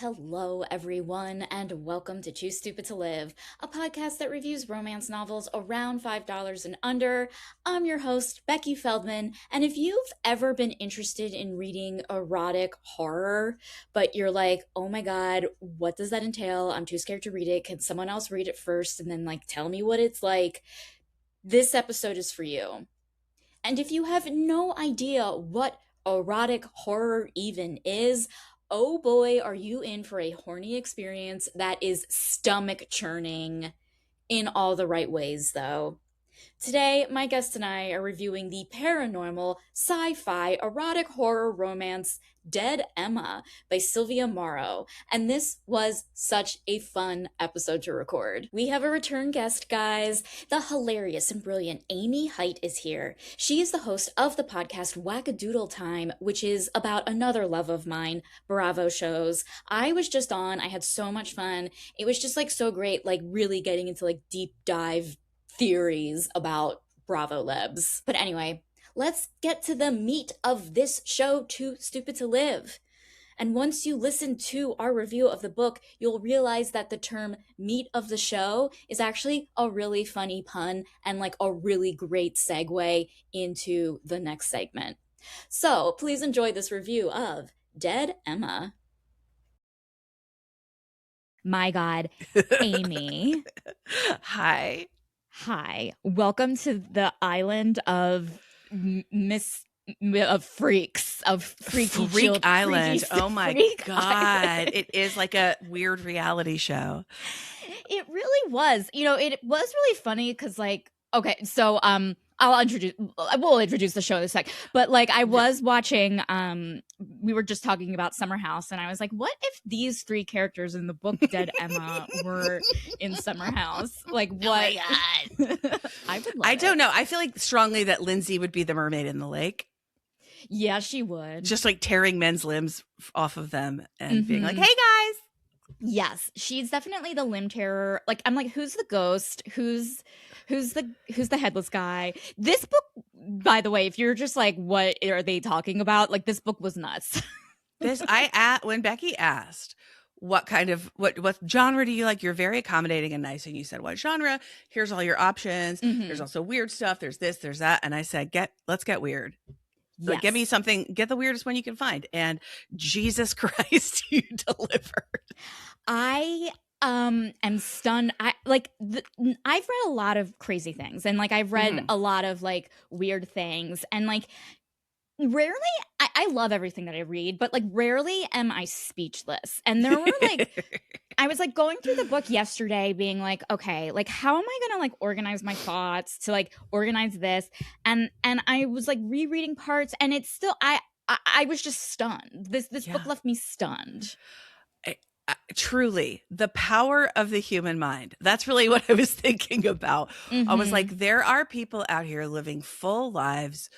Hello, everyone, and welcome to Too Stupid to Live, a podcast that reviews romance novels around $5 and under. I'm your host, Becky Feldman, and if you've ever been interested in reading erotic horror, but you're like, oh my god, what does that entail? I'm too scared to read it. Can someone else read it first and then, tell me what it's like? This episode is for you. And if you have no idea what erotic horror even is, oh boy, are you in for a horny experience that is stomach churning in all the right ways, though. Today, my guest and I are reviewing the paranormal, sci-fi, erotic horror romance Dead Emma by Sylvia Morrow, and this was such a fun episode to record. We have a return guest, guys. The hilarious and brilliant Amy Heidt is here. She is the host of the podcast Wackadoodle Time, which is about another love of mine, Bravo shows. I was just on, I had so much fun. It was just so great, really getting into deep dive theories about Bravo Lebs. But anyway, let's get to the meat of this show, Too Stupid to Live. And once you listen to our review of the book, you'll realize that the term meat of the show is actually a really funny pun and a really great segue into the next segment. So please enjoy this review of Dead Emma. My God, Amy. Hi. Hi, welcome to the island of freaks, of freaky Freak Island. Freaky, oh my God. Island. It is like a weird reality show. It really was. It was really funny because okay, so we'll introduce the show in a sec. But I was watching, we were just talking about Summer House, and I was like, what if these three characters in the book Dead Emma were in Summer House? What? Oh my God. I don't know. I feel strongly that Lindsay would be the mermaid in the lake. Yeah, she would. Just tearing men's limbs off of them and being like, hey guys. Yes, she's definitely the limb terror. I'm who's the ghost? Who's the headless guy? This book, by the way, if you're just what are they talking about? This book was nuts. When Becky asked what genre do you like, you're very accommodating and nice, and you said, what genre? Here's all your options. There's also weird stuff. There's this, there's that. And I said, let's get weird. Yes. Give me something, get the weirdest one you can find. And Jesus Christ, you delivered. I am stunned. I've read a lot of crazy things, and I've read a lot of weird things, and rarely I love everything that I read, but rarely am I speechless. And there were I was going through the book yesterday being okay, how am I gonna organize my thoughts to organize this, and I was rereading parts, and it's still I was just stunned. This book left me stunned. Truly, the power of the human mind. That's really what I was thinking about. I was there are people out here living full lives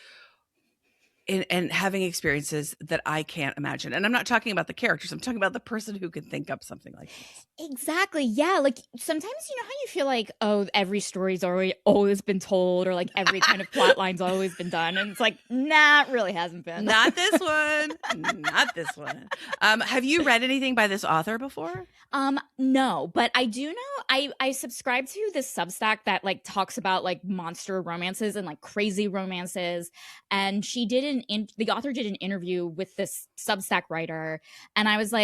and having experiences that I can't imagine. And I'm not talking about the characters. I'm talking about the person who could think up something like this. Exactly. Yeah. Sometimes how you feel oh, every story's always been told, or every kind of plot line's always been done. And it's nah, it really hasn't been. Not this one. Not this one. Have you read anything by this author before? No, but I do know I subscribe to this Substack that talks about monster romances and crazy romances. And she did the author did an interview with this Substack writer, and I was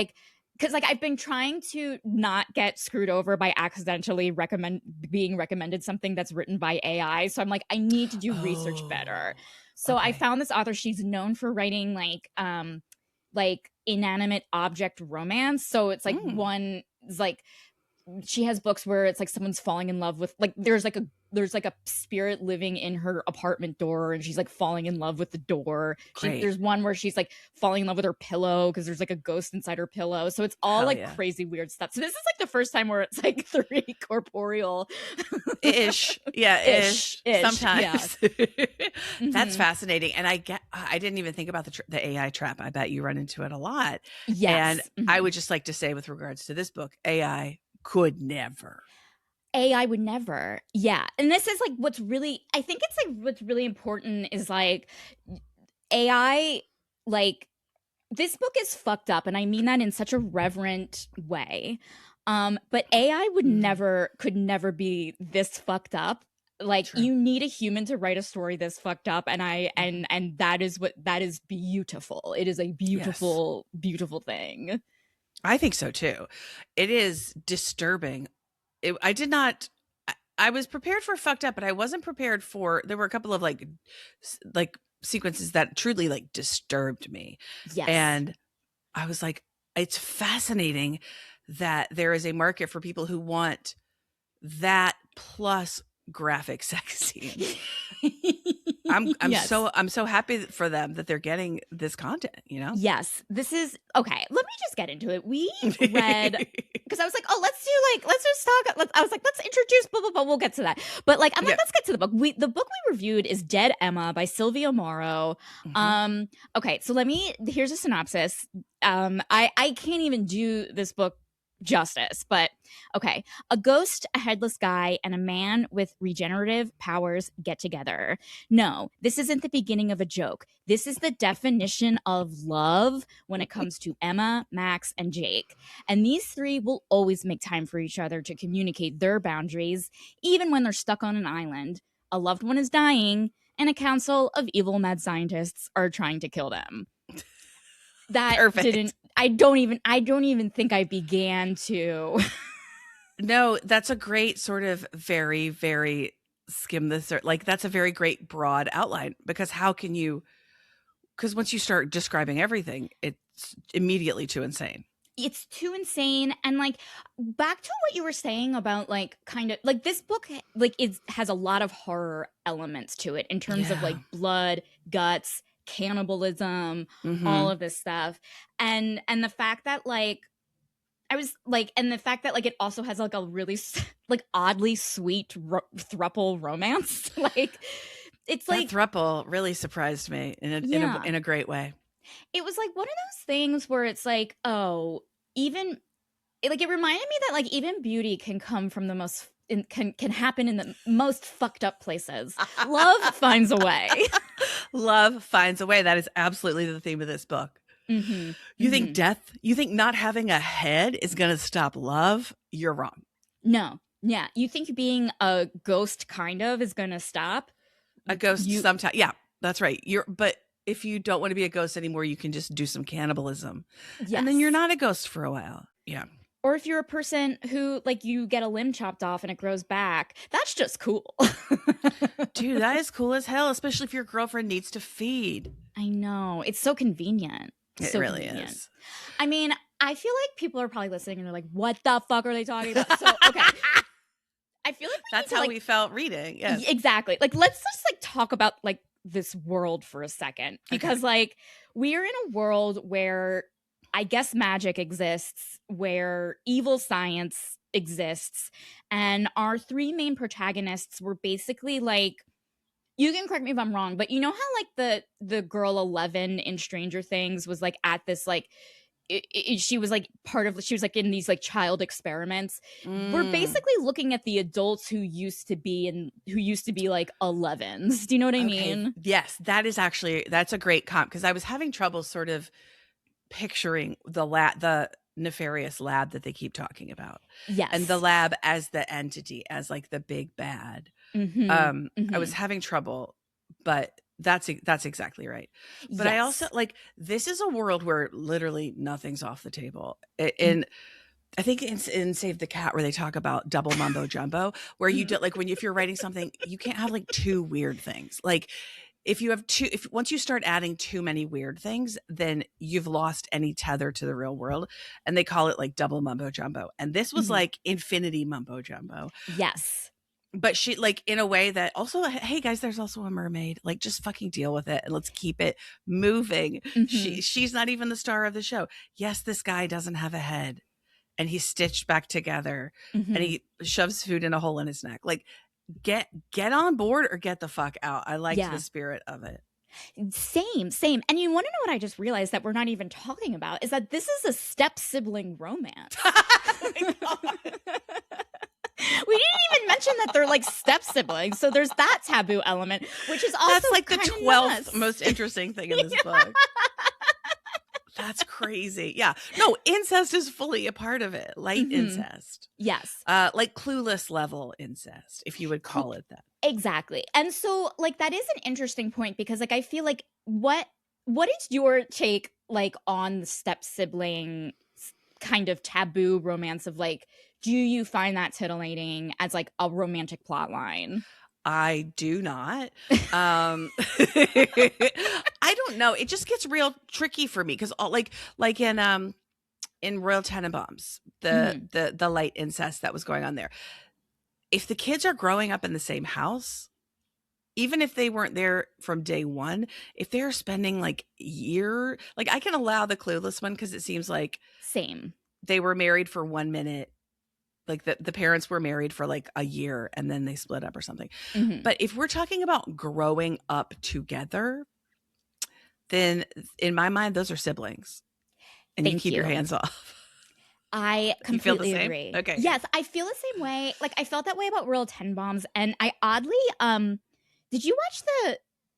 because I've been trying to not get screwed over by accidentally being recommended something that's written by AI. So I'm I need to do research better. So okay. I found this author. She's known for writing inanimate object romance. So it's one is she has books where it's someone's falling in love with there's a spirit living in her apartment door, and she's falling in love with the door. There's one where she's falling in love with her pillow because there's a ghost inside her pillow. So it's all crazy weird stuff. So this is the first time where it's three corporeal ish. Yeah, ish. Sometimes. Yeah. That's fascinating. And I didn't even think about the AI trap. I bet you run into it a lot. Yes. And I would just like to say, with regards to this book, AI could never. AI would never. Yeah. And this is what's really, I think it's what's really important is AI this book is fucked up, and I mean that in such a reverent way. But AI could never be this fucked up. Like, True. you need a human to write a story this fucked up, and that is beautiful. It is a beautiful, beautiful thing. I think so too. It is disturbing. I was prepared for fucked up, but I wasn't prepared for, there were a couple of like sequences that truly like disturbed me. Yes. And I was like, it's fascinating that there is a market for people who want that plus graphic sex scenes. I'm so happy for them that they're getting this content, you know? Yes. This is okay. Let me just get into it. We read because I was like, oh, let's just talk. I was like, let's introduce blah blah blah. We'll get to that. But like, I'm like, let's get to the book. The book we reviewed is Dead Emma by Sylvia Morrow. Okay, so here's a synopsis. I can't even do this book justice, but okay. A ghost, a headless guy, and a man with regenerative powers get together. No, this isn't the beginning of a joke. This is the definition of love when it comes to Emma, Max, and Jake. And these three will always make time for each other to communicate their boundaries, even when they're stuck on an island, a loved one is dying, and a council of evil mad scientists are trying to kill them. That Perfect. I don't even think I began to. No, that's a great sort of very, very skim this, like that's a very great broad outline, because because once you start describing everything, it's immediately too insane. It's too insane. And like, back to what you were saying about like kind of like this book like has a lot of horror elements to it in terms of like blood, guts, cannibalism, all of this stuff. And the fact that like and the fact that like it also has like a really like oddly sweet throuple romance. Like, it's that like throuple really surprised me in a great way. It was like one of those things where it's like, oh, it reminded me that like even beauty can come from the most can happen in the most fucked up places. Love finds a way. Love finds a way. That is absolutely the theme of this book. You think you think not having a head is going to stop love? You're wrong. No. Yeah. You think being a ghost kind of is going to stop? A ghost sometimes. Yeah, that's right. But if you don't want to be a ghost anymore, you can just do some cannibalism. Yes. And then you're not a ghost for a while. Yeah. Or if you're a person who, like, you get a limb chopped off and it grows back, that's just cool. Dude, that is cool as hell, especially if your girlfriend needs to feed. I know. It's so convenient. It really is. I mean, I feel like people are probably listening and they're like, what the fuck are they talking about? So, okay. I feel like that's how we felt reading. Yes. Exactly. Like, let's just, like, talk about, like, this world for a second. Because, like, we're in a world where I guess magic exists, where evil science exists, and our three main protagonists were basically like, you can correct me if I'm wrong, but you know how like the girl 11 in Stranger Things was like at this like she was like in these like child experiments. We're basically looking at the adults who used to be like 11s. Do you know what I mean? Yes, that's a great comp, because I was having trouble sort of picturing the nefarious lab that they keep talking about. Yes. And the lab as the entity, as like the big bad. I was having trouble, but that's exactly right. But I also like, this is a world where literally nothing's off the table. And I think in Save the Cat, where they talk about double mumbo jumbo, where you do like if you're writing something, you can't have like two weird things. Like, if you have once you start adding too many weird things, then you've lost any tether to the real world. And they call it like double mumbo jumbo. And this was like infinity mumbo jumbo. Yes. But she, like, in a way that also, hey guys, there's also a mermaid. Like, just fucking deal with it and let's keep it moving. She's not even the star of the show. Yes, this guy doesn't have a head and he's stitched back together and he shoves food in a hole in his neck. Like, get on board or get the fuck out. I liked the spirit of it. Same. And you want to know what I just realized that we're not even talking about is that this is a step sibling romance. Oh my God. We didn't even mention that they're like step siblings. So there's that taboo element, which is also that's like the 12th most interesting thing in this book. That's crazy. Yeah. No, incest is fully a part of it. Light incest. Yes. Like Clueless level incest, if you would call it that. Exactly. And so like that is an interesting point because like I feel like what is your take like on the step sibling kind of taboo romance of like do you find that titillating as like a romantic plot line? I do not. I don't know. It just gets real tricky for me because like in Royal Tenenbaums, the light incest that was going on there. If the kids are growing up in the same house, even if they weren't there from day one, if they're spending like year, like I can allow the Clueless one because it seems like Same. they were married for 1 minute. Like the parents were married for like a year and then they split up or something. But if we're talking about growing up together, then in my mind, those are siblings. And you can keep your hands off. I completely agree. Okay. Yes, I feel the same way. Like I felt that way about Royal Tenenbaums, and I oddly did you watch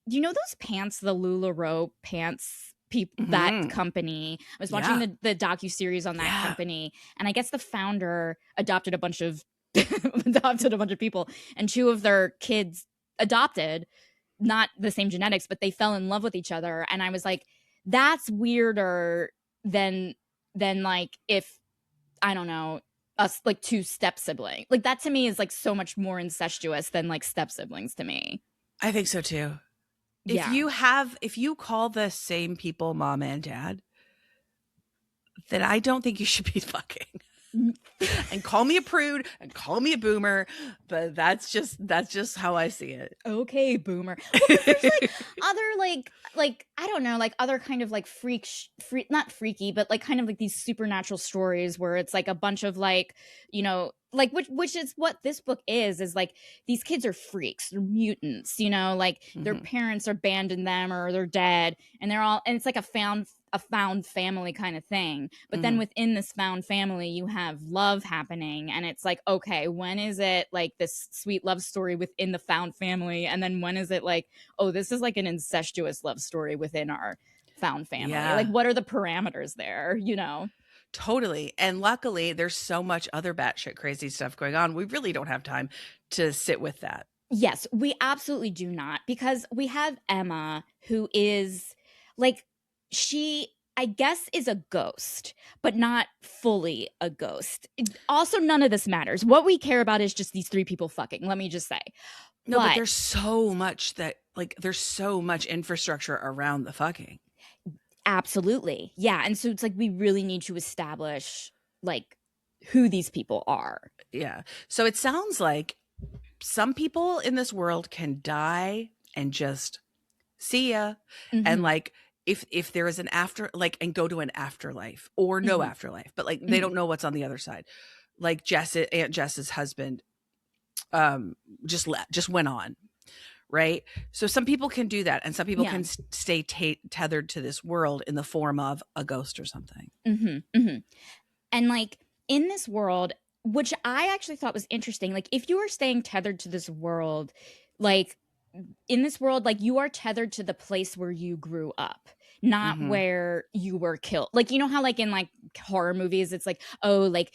do you know those pants, the LuLaRoe pants people that company? I was watching the docuseries on that company, and I guess the founder adopted a bunch of people, and 2 of their kids adopted not the same genetics, but they fell in love with each other. And I was like, that's weirder than like if I don't know, us like 2 step siblings. Like that to me is like so much more incestuous than like step siblings to me. I think so too. Yeah. If you call the same people mom and dad, then I don't think you should be fucking. And call me a prude and call me a boomer, but that's just how I see it. Okay, boomer. Well, there's like other like I don't know, like other kind of like not freaky, but like kind of like these supernatural stories where it's like a bunch of like, you know, like which is what this book is like these kids are freaks, they're mutants, you know, like their parents abandoned them or they're dead, and it's like a found family kind of thing. But then within this found family, you have love happening. And it's like, okay, when is it like this sweet love story within the found family? And then when is it like, oh, this is like an incestuous love story within our found family? Yeah. Like, what are the parameters there, you know? Totally. And luckily, there's so much other batshit crazy stuff going on. We really don't have time to sit with that. Yes, we absolutely do not, because we have Emma, who is like, she, I guess, is a ghost, but not fully a ghost. Also, none of this matters. What we care about is just these 3 people fucking, let me just say. No, but there's so much there's so much infrastructure around the fucking. Absolutely. Yeah. And so it's like we really need to establish like who these people are. Yeah. So it sounds like some people in this world can die and just see ya. And like if there is an after, like, and go to an afterlife or no afterlife, but like they don't know what's on the other side. Like Aunt Jess's husband just went on. Right. So some people can do that. And some people can stay tethered to this world in the form of a ghost or something. And like in this world, which I actually thought was interesting, like if you are staying tethered to this world, like in this world, like you are tethered to the place where you grew up, not where you were killed. Like, you know how like in like horror movies, it's like, oh, like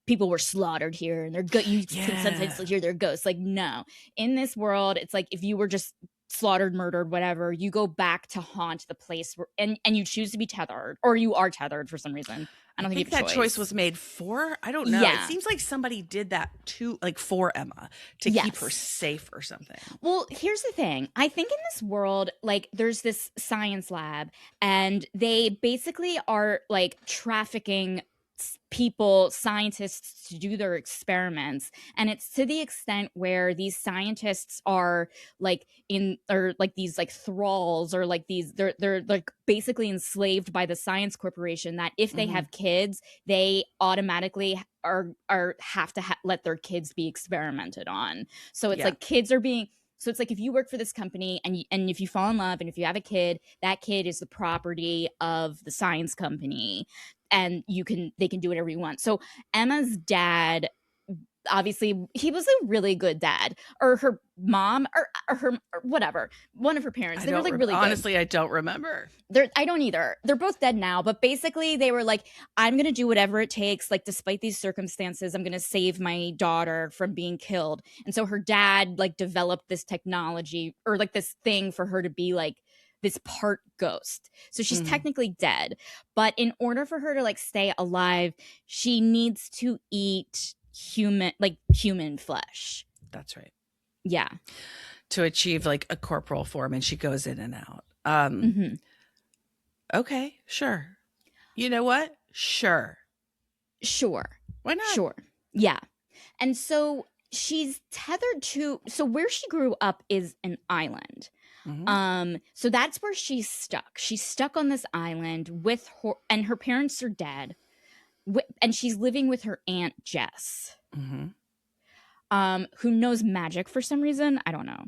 people were slaughtered here and they're good. You can sometimes hear their ghosts. Like, no, in this world, it's like if you were just slaughtered, murdered, whatever, you go back to haunt the place where, and you choose to be tethered, or you are tethered for some reason. I don't think that choice was made for, I don't know. Yeah. It seems like somebody did that to like for Emma to keep her safe or something. Well, here's the thing. I think in this world, like there's this science lab and they basically are like trafficking people, scientists, to do their experiments. And it's to the extent where these scientists are like or like these like thralls, or like these, they're like basically enslaved by the science corporation, that if they have kids, they automatically have to let their kids be experimented on. So it's like kids are being, so it's like if you work for this company and if you fall in love and if you have a kid, that kid is the property of the science company, and they can do whatever you want. So Emma's dad obviously he was a really good dad, or her mom, or her, or whatever, one of her parents. They were like really good. Honestly, I don't remember. I don't either. They're both dead now, but basically they were like, I'm going to do whatever it takes. Like, despite these circumstances, I'm going to save my daughter from being killed. And so her dad like developed this technology, or like this thing for her to be like this part ghost. So she's technically dead, but in order for her to like stay alive, she needs to eat human flesh. That's right. Yeah. To achieve like a corporal form, and she goes in and out. Okay, sure. You know what? Sure. Why not? Sure. Yeah. And so she's tethered to, so where she grew up is an island. So that's where she's stuck. She's stuck on this island with her, and her parents are dead. And she's living with her aunt Jess, who knows magic for some reason. I don't know.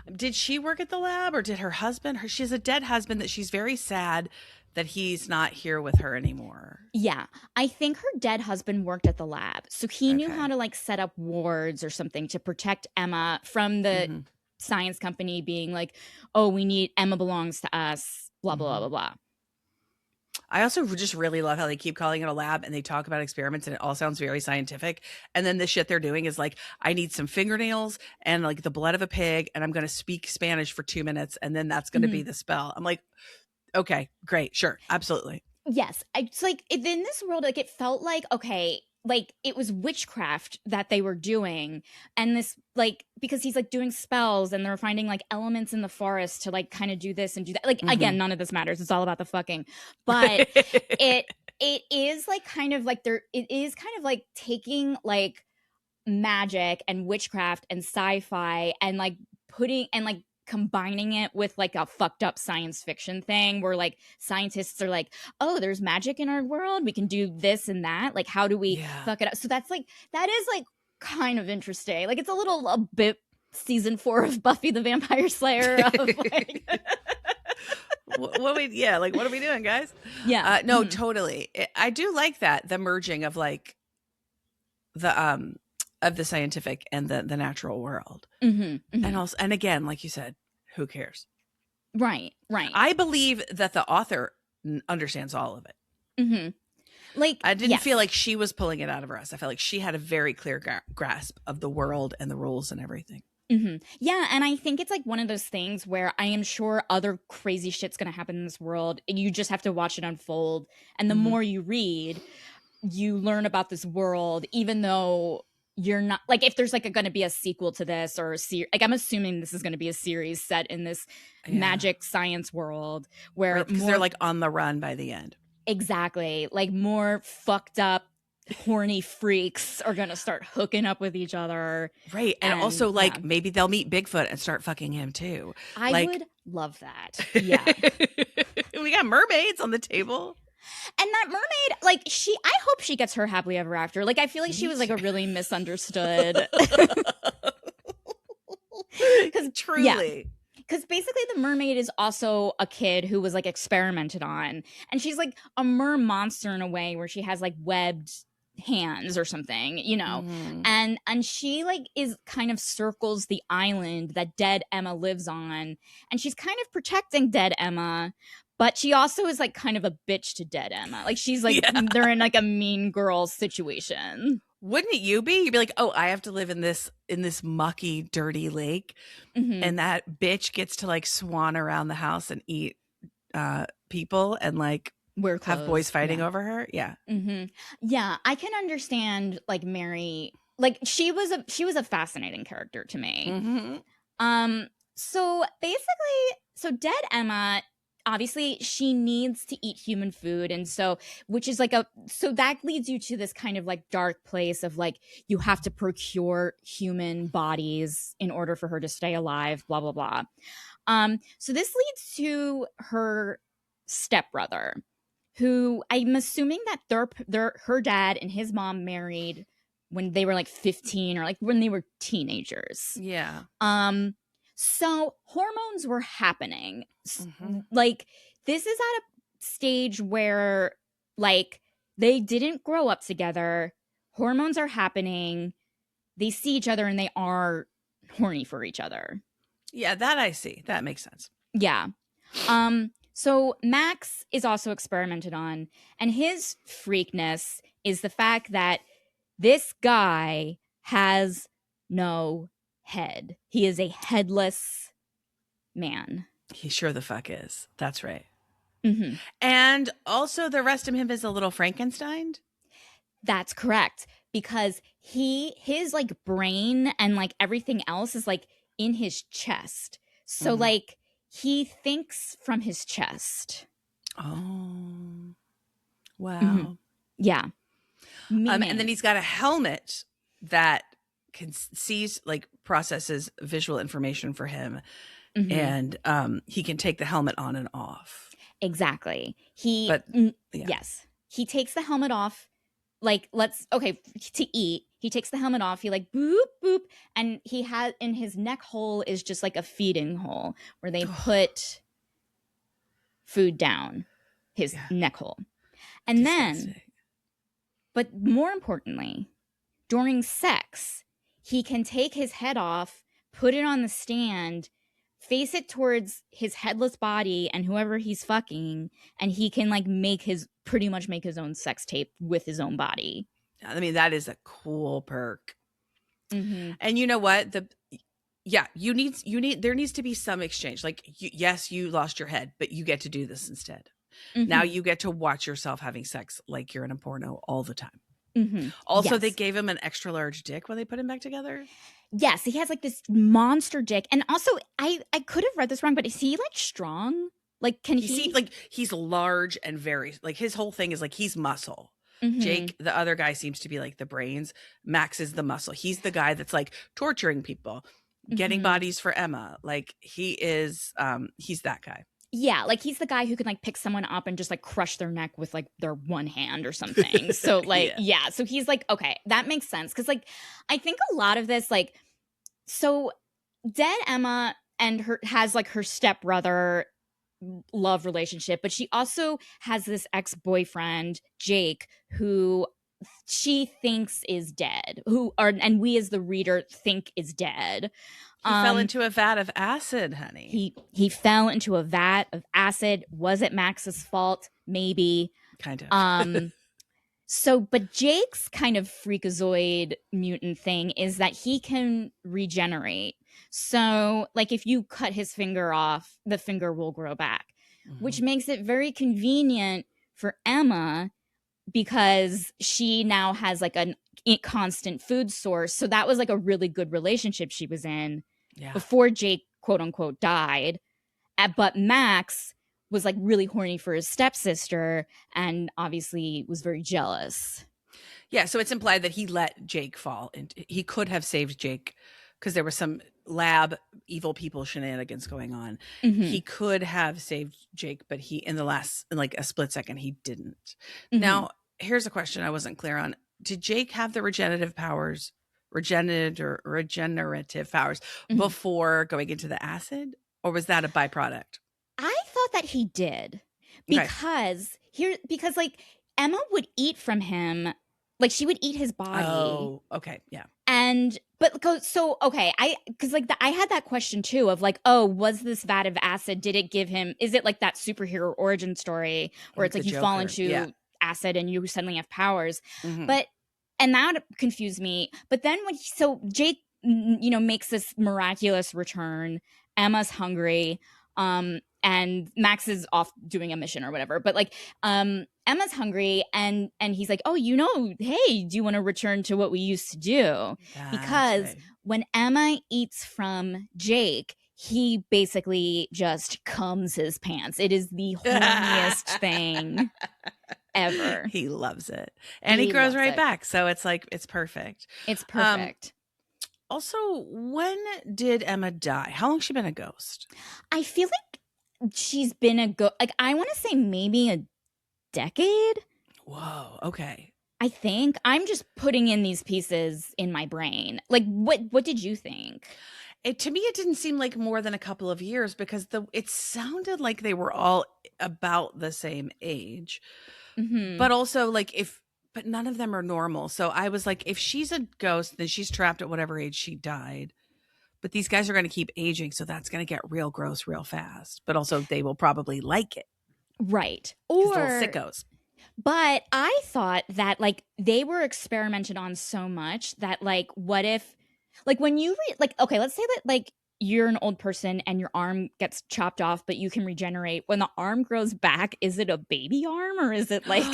Did she work at the lab, or did her husband? She has a dead husband that she's very sad that he's not here with her anymore. Yeah, I think her dead husband worked at the lab, so he knew how to like set up wards or something to protect Emma from the science company being like, oh, Emma belongs to us, blah blah blah blah. I also just really love how they keep calling it a lab, and they talk about experiments, and it all sounds very scientific. And then the shit they're doing is like, I need some fingernails and like the blood of a pig, and I'm going to speak Spanish for 2 minutes, and then that's going to be the spell. I'm like, okay, great, sure, absolutely. Yes, it's like in this world, like it felt like, okay, like it was witchcraft that they were doing, and this like, because he's like doing spells and they're finding like elements in the forest to like kind of do this and do that. Like again, none of this matters. It's all about the fucking. But it is like kind of like it is kind of like taking like magic and witchcraft and sci-fi and like putting and like combining it with like a fucked up science fiction thing where like scientists are like, oh, there's magic in our world, we can do this and that, like how do we fuck it up? So that's like, that is like kind of interesting. Like it's a bit season 4 of Buffy the Vampire Slayer of like what are we doing, guys? No, totally. I do like that, the merging of like the scientific and the natural world. And also, and again, like you said, who cares? Right. I believe that the author understands all of it. Like, I didn't feel like she was pulling it out of her ass. I felt like she had a very clear grasp of the world and the rules and everything. Yeah, and I think it's like one of those things where I am sure other crazy shit's gonna happen in this world. You just have to watch it unfold. And the more you read, you learn about this world, even though you're not like, if there's like going to be a sequel to this or like I'm assuming this is going to be a series set in this magic science world where they're like on the run by the end. Exactly. Like more fucked up horny freaks are going to start hooking up with each other. Right. And also like maybe they'll meet Bigfoot and start fucking him too. I would love that. Yeah. We got mermaids on the table. And that mermaid, like I hope she gets her happily ever after. Like I feel like she was like a really misunderstood. Because truly. Because basically the mermaid is also a kid who was like experimented on. And she's like a mer monster in a way where she has like webbed hands or something, you know. And she like is kind of circles the island that dead Emma lives on. And she's kind of protecting dead Emma. But she also is like kind of a bitch to dead Emma. Like she's like, they're in like a mean girl situation. Wouldn't you be? You'd be like, oh, I have to live in this mucky, dirty lake. And that bitch gets to like swan around the house and eat people and like have boys fighting over her. Yeah. Yeah. I can understand like Mary, like she was a fascinating character to me. So basically, dead Emma, obviously she needs to eat human food, and so that leads you to this kind of like dark place of like you have to procure human bodies in order for her to stay alive, blah blah blah. So this leads to her stepbrother, who I'm assuming that her dad and his mom married when they were like 15 or like when they were teenagers. Yeah. So hormones were happening. Like this is at a stage where like they didn't grow up together. Hormones are happening. they see each other and they are horny for each other. Yeah, that I see. That makes sense. Yeah. So Max is also experimented on, and his freakness is the fact that this guy has no head. He is a headless man. He sure the fuck is. That's right. Mm-hmm. And also the rest of him is a little Frankenstein. That's correct, because his like brain and like everything else is like in his chest. So like he thinks from his chest. Oh, wow. Mm-hmm. Yeah. And then he's got a helmet that can sees like processes visual information for him, and he can take the helmet on and off. Exactly. Yes, he takes the helmet off. Like, to eat, he takes the helmet off. He like boop boop, and he has in his neck hole is just like a feeding hole where they put food down his neck hole, and Disgusting. then, but more importantly, during sex, he can take his head off, put it on the stand, face it towards his headless body and whoever he's fucking, and he can like pretty much make his own sex tape with his own body. I mean, that is a cool perk. Mm-hmm. And you know what? You need there needs to be some exchange. Like, yes, you lost your head, but you get to do this instead. Mm-hmm. Now you get to watch yourself having sex like you're in a porno all the time. Mm-hmm. Also, they gave him an extra large dick when they put him back together. Yes, he has like this monster dick, and also I could have read this wrong, but is he like strong? Like, can he seems like he's large and very like his whole thing is like he's muscle. Mm-hmm. Jake, the other guy, seems to be like the brains. Max is the muscle. He's the guy that's like torturing people, getting bodies for Emma. Like he is, he's that guy. Yeah, like he's the guy who can like pick someone up and just like crush their neck with like their one hand or something. So like, yeah. So he's like, okay, that makes sense. Cause like, I think a lot of this, like, so dead Emma and has like her stepbrother love relationship, but she also has this ex-boyfriend, Jake, who she thinks is dead, and we as the reader think is dead. He fell into a vat of acid, honey. He fell into a vat of acid. Was it Max's fault? Maybe. Kind of. So, but Jake's kind of freakazoid mutant thing is that he can regenerate. So, like, if you cut his finger off, the finger will grow back, which makes it very convenient for Emma because she now has like a constant food source. So that was like a really good relationship she was in before Jake, quote unquote, died. But Max was like really horny for his stepsister and obviously was very jealous. Yeah, so it's implied that he let Jake fall, and he could have saved Jake because there was some lab evil people shenanigans going on. He could have saved Jake, but he in like a split second he didn't. Now, here's a question I wasn't clear on. Did Jake have the regenerative powers before going into the acid, or was that a byproduct? I thought that he did because like Emma would eat from him, like she would eat his body. Oh, okay, yeah. I had that question too of like, oh, was this vat of acid? Did it give him? Is it like that superhero origin story where it's like you fall into acid and you suddenly have powers? And that confused me. But then Jake, makes this miraculous return. Emma's hungry. And Max is off doing a mission or whatever. But like, Emma's hungry and he's like, oh, hey, do you want to return to what we used to do? Because when Emma eats from Jake, he basically just comes his pants. It is the horniest thing ever. He loves it. And he grows right back. So it's like, it's perfect. It's perfect. Also, when did Emma die? How long has she been a ghost? I feel like she's been a ghost. Like, I want to say maybe a decade. Whoa. Okay. I think I'm just putting in these pieces in my brain. Like, what did you think? To me, it didn't seem like more than a couple of years because it sounded like they were all about the same age. But also, like, but none of them are normal. So I was like, if she's a ghost, then she's trapped at whatever age she died. But these guys are going to keep aging, so that's going to get real gross real fast. But also, they will probably like it. Right. These little Or sickos. but I thought that like they were experimented on so much that like what if like when you like okay, let's say that like you're an old person and your arm gets chopped off but you can regenerate. When the arm grows back, is it a baby arm or is it like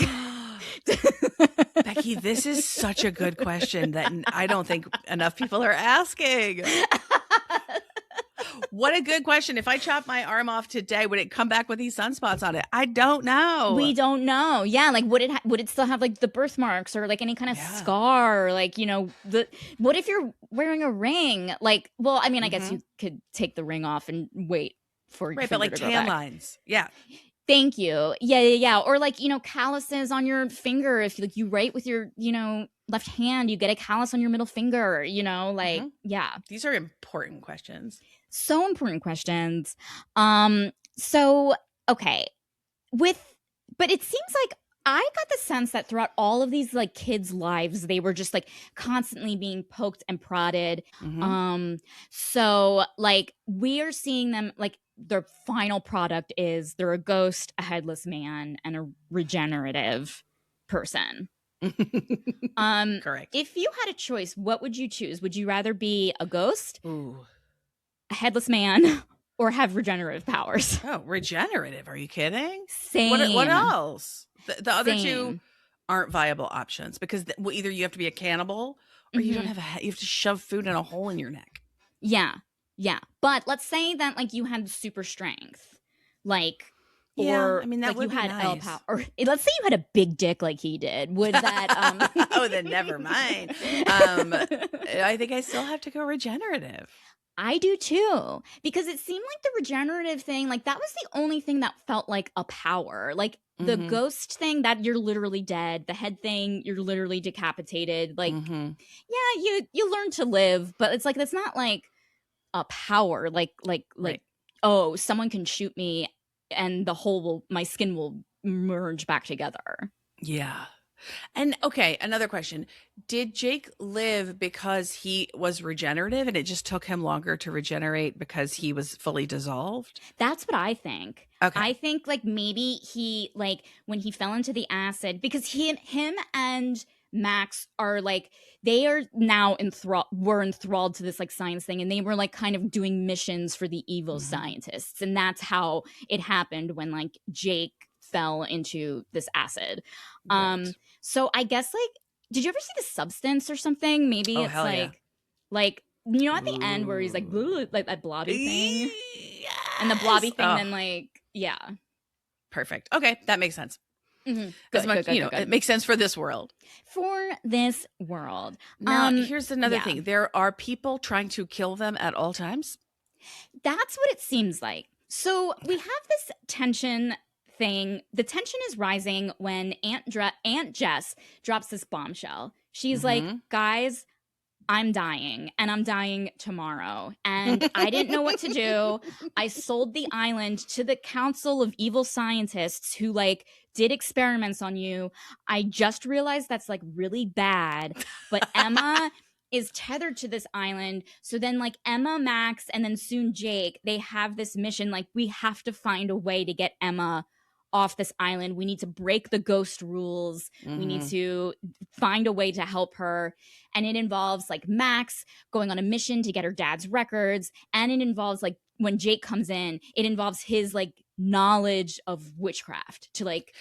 Becky, this is such a good question that I don't think enough people are asking. What a good question. If I chop my arm off today, would it come back with these sunspots on it? I don't know. We don't know. Yeah, like would it still have like the birthmarks or like any kind of scar or like, you know, what if you're wearing a ring? Like, well, I mean, I guess you could take the ring off and wait for your but like to grow tan back. lines. Yeah. Thank you. Yeah. Or like, you know, calluses on your finger. If like you write with your, you know, left hand, you get a callus on your middle finger, you know, like, yeah. These are important questions. So important questions. So, okay. But it seems like I got the sense that throughout all of these like kids' lives, they were just like constantly being poked and prodded. So like we are seeing them like their final product is they're a ghost, a headless man, and a regenerative person. Correct. If you had a choice, what would you choose? Would you rather be a ghost, a headless man, or have regenerative powers? Oh, regenerative. Are you kidding? Same. What else? The other two aren't viable options because either you have to be a cannibal or you don't have you have to shove food in a hole in your neck. Yeah. But let's say that like you had super strength, like, or I mean that like would you had nice. L power, or let's say you had a big dick like he did. Would that? Oh, then never mind. I think I still have to go regenerative. I do too, because it seemed like the regenerative thing, like that was the only thing that felt like a power. Like the ghost thing, that you're literally dead. The head thing, you're literally decapitated. Like, yeah, you learn to live, but it's like that's not like a power. Like, oh, someone can shoot me, and my skin will merge back together. Yeah. And okay, another question. Did Jake live because he was regenerative and it just took him longer to regenerate because he was fully dissolved? That's what I think. Okay. I think like maybe he like when he fell into the acid, because him and Max are like they are now enthralled to this like science thing, and they were like kind of doing missions for the evil scientists, and that's how it happened when like Jake fell into this acid. Right. So I guess like, did you ever see The Substance or something? Maybe it's like you know at the end where he's like that blobby thing, and the blobby thing then like perfect. Okay, that makes sense. Good, it makes sense for this world. For this world. Now, here's another thing. There are people trying to kill them at all times. That's what it seems like. So we have this tension thing. The tension is rising when Aunt Jess drops this bombshell. She's like, guys, I'm dying, and I'm dying tomorrow, and I didn't know what to do. I sold the island to the Council of Evil Scientists who like did experiments on you. I just realized that's like really bad, but Emma is tethered to this island. So then like Emma, Max, and then soon Jake, they have this mission. Like we have to find a way to get Emma off this island. We need to break the ghost rules. We need to find a way to help her. And it involves like Max going on a mission to get her dad's records. And it involves like when Jake comes in, it involves his like knowledge of witchcraft to like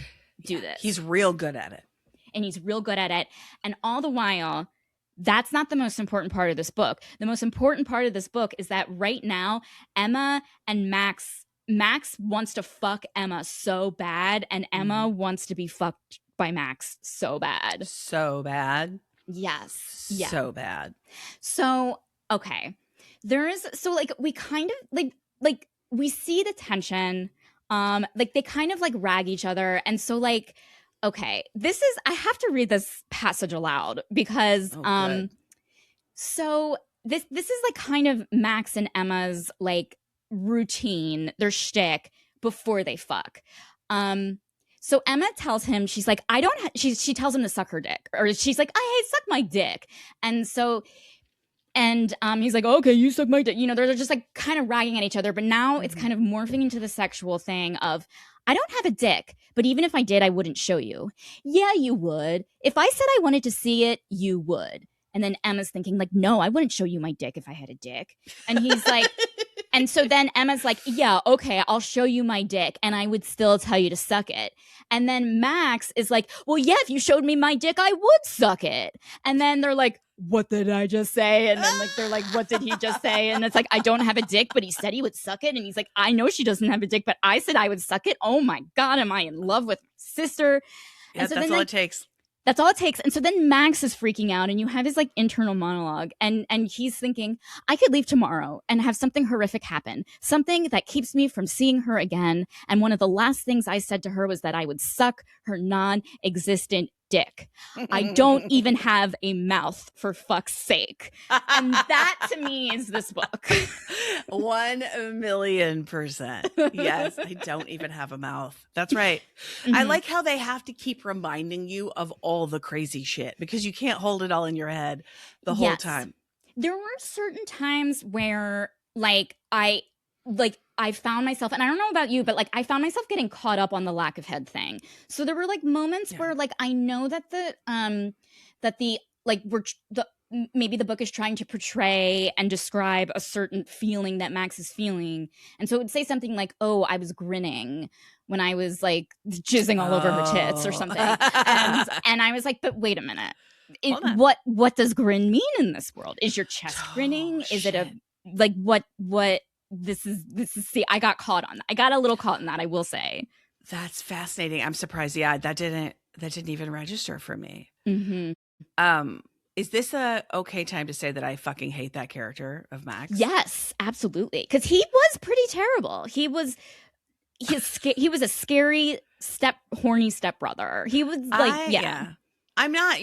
do this. He's real good at it. And he's real good at it. And all the while, that's not the most important part of this book. The most important part of this book is that right now, Emma and Max wants to fuck Emma so bad, and Emma wants to be fucked by Max so bad. So bad? Yes. Yeah. So bad. So, okay. We kind of like we see the tension. Like they kind of like rag each other. And so like, okay, I have to read this passage aloud because so this is like kind of Max and Emma's like routine, their shtick before they fuck. So Emma tells him, she's like, I don't, she tells him to suck her dick, or she's like, hey, suck my dick. And so, and he's like, okay, you suck my dick. You know, they're just like kind of ragging at each other. But now it's kind of morphing into the sexual thing of, I don't have a dick, but even if I did, I wouldn't show you. Yeah, you would. If I said I wanted to see it, you would. And then Emma's thinking like, no, I wouldn't show you my dick if I had a dick. And he's like, and so then Emma's like, yeah, okay, I'll show you my dick, and I would still tell you to suck it. And then Max is like, well, yeah, if you showed me my dick, I would suck it. And then they're like, what did I just say? And then like they're like, what did he just say? And it's like, I don't have a dick, but he said he would suck it. And he's like, I know she doesn't have a dick, but I said I would suck it. Oh my God, am I in love with my sister? Yeah, so that's all it takes. That's all it takes. And so then Max is freaking out, and you have his like internal monologue, and he's thinking, I could leave tomorrow and have something horrific happen, something that keeps me from seeing her again. And one of the last things I said to her was that I would suck her non-existent dick. I don't even have a mouth, for fuck's sake. And that to me is this book. 1,000,000%. Yes, I don't even have a mouth. That's right. Mm-hmm. I like how they have to keep reminding you of all the crazy shit because you can't hold it all in your head the whole time. There were certain times where I found myself, and I don't know about you, but like I found myself getting caught up on the lack of head thing. So there were like moments where like I know that maybe the book is trying to portray and describe a certain feeling that Max is feeling. And so it would say something like, oh, I was grinning when I was like jizzing all over her tits or something. And I was like, but wait a minute. What does grin mean in this world? Is your chest grinning? Is it what this is see, I got caught on that. I got a little caught in that, I will say. That's fascinating. I'm surprised. Yeah, that didn't even register for me. Mm-hmm. Is this a okay time to say that I fucking hate that character of Max? Yes, absolutely. Because he was pretty terrible. He was a scary horny stepbrother. He was like, yeah. I'm not,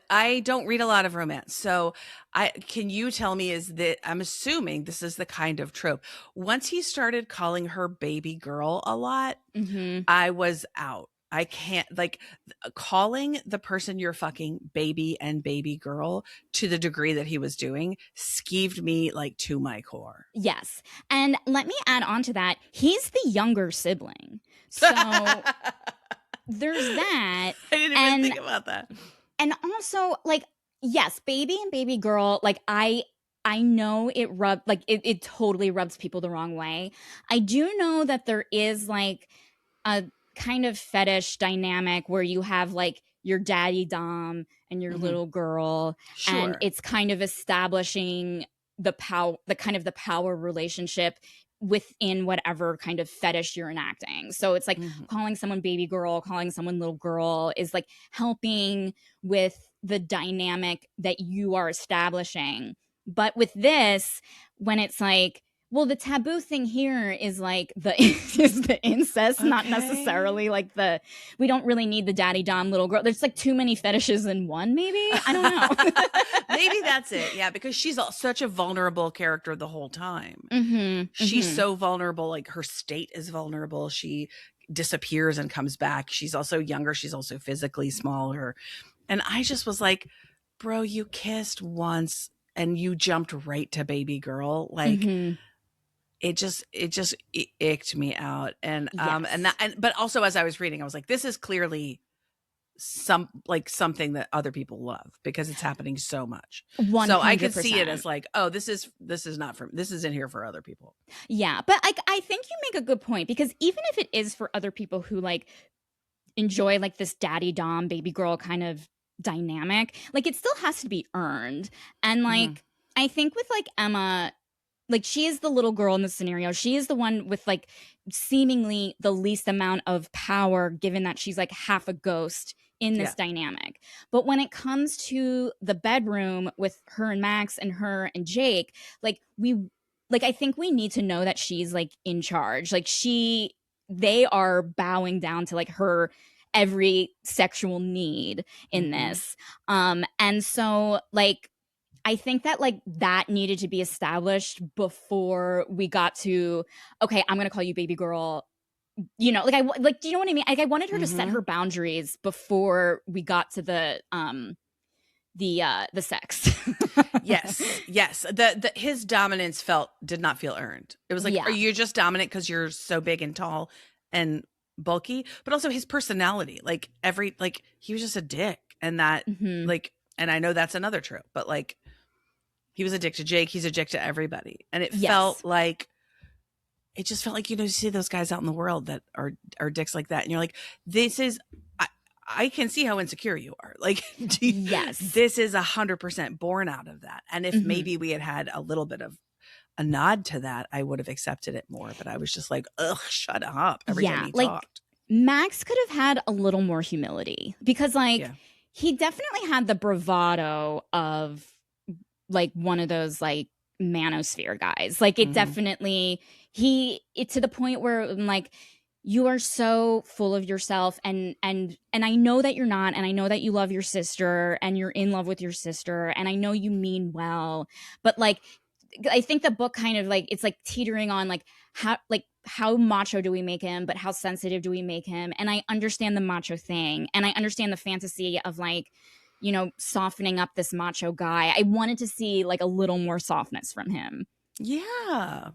I don't read a lot of romance. So can you tell me, I'm assuming this is the kind of trope. Once he started calling her baby girl a lot, I was out. I can't, like, calling the person you're fucking baby and baby girl to the degree that he was doing skeeved me like to my core. Yes. And let me add on to that. He's the younger sibling. So there's that. I didn't even think about that. And also, like, yes, baby and baby girl, like, I know it totally rubs people the wrong way. I do know that there is like a kind of fetish dynamic where you have like your daddy dom and your little girl, and it's kind of establishing the power relationship within whatever kind of fetish you're enacting. So it's like calling someone baby girl, calling someone little girl is like helping with the dynamic that you are establishing. But with this, when it's like, well, the taboo thing here is like is the incest, not necessarily like we don't really need the daddy dom little girl. There's like too many fetishes in one, maybe. I don't know. Maybe that's it. Yeah, because she's such a vulnerable character the whole time. She's so vulnerable. Like her state is vulnerable. She disappears and comes back. She's also younger. She's also physically smaller. And I just was like, bro, you kissed once and you jumped right to baby girl. Like, it just icked me out. And but also as I was reading, I was like, this is clearly something that other people love because it's happening so much. 100%. So I could see it as like, oh, this is in here for other people. Yeah, but I think you make a good point, because even if it is for other people who like enjoy like this daddy dom baby girl kind of dynamic, like it still has to be earned. And like I think with like Emma, like she is the little girl in the scenario. She is the one with like seemingly the least amount of power, given that she's like half a ghost in this dynamic. But when it comes to the bedroom with her and Max and her and Jake, like I think we need to know that she's like in charge. Like they are bowing down to like her every sexual need in this. And so like I think that like that needed to be established before we got to, okay, I'm going to call you baby girl. you know, like do you know what I mean? Like I wanted her to set Mm-hmm. her boundaries before we got to the sex. Yes, yes. The his dominance did not feel earned. It was like, are Yeah. you just dominant because you're so big and tall and bulky? But also his personality, like he was just a dick, and that Hmm. like, and I know that's another trope, but like he was a dick to Jake. He's a dick to everybody, and Yes. it just felt like, you see those guys out in the world that are dicks like that, and you're like, this is. I can see how insecure you are. Like, Yes. this is 100% born out of that. And if Hmm. maybe we had had a little bit of a nod to that, I would have accepted it more. But I was just like, ugh, shut up every time Yeah. he Like talked. Max could have had a little more humility because, like, Yeah. he definitely had the bravado of like one of those like manosphere guys. Like it Mm-hmm. definitely it to the point where I'm like, you are so full of yourself, and I know that you're not, and I know that you love your sister and you're in love with your sister, and I know you mean well, but like I think the book kind of like it's like teetering on like how macho do we make him, but how sensitive do we make him? And I understand the macho thing, and I understand the fantasy of like, you know, softening up this macho guy. I wanted to see like a little more softness from him. Yeah,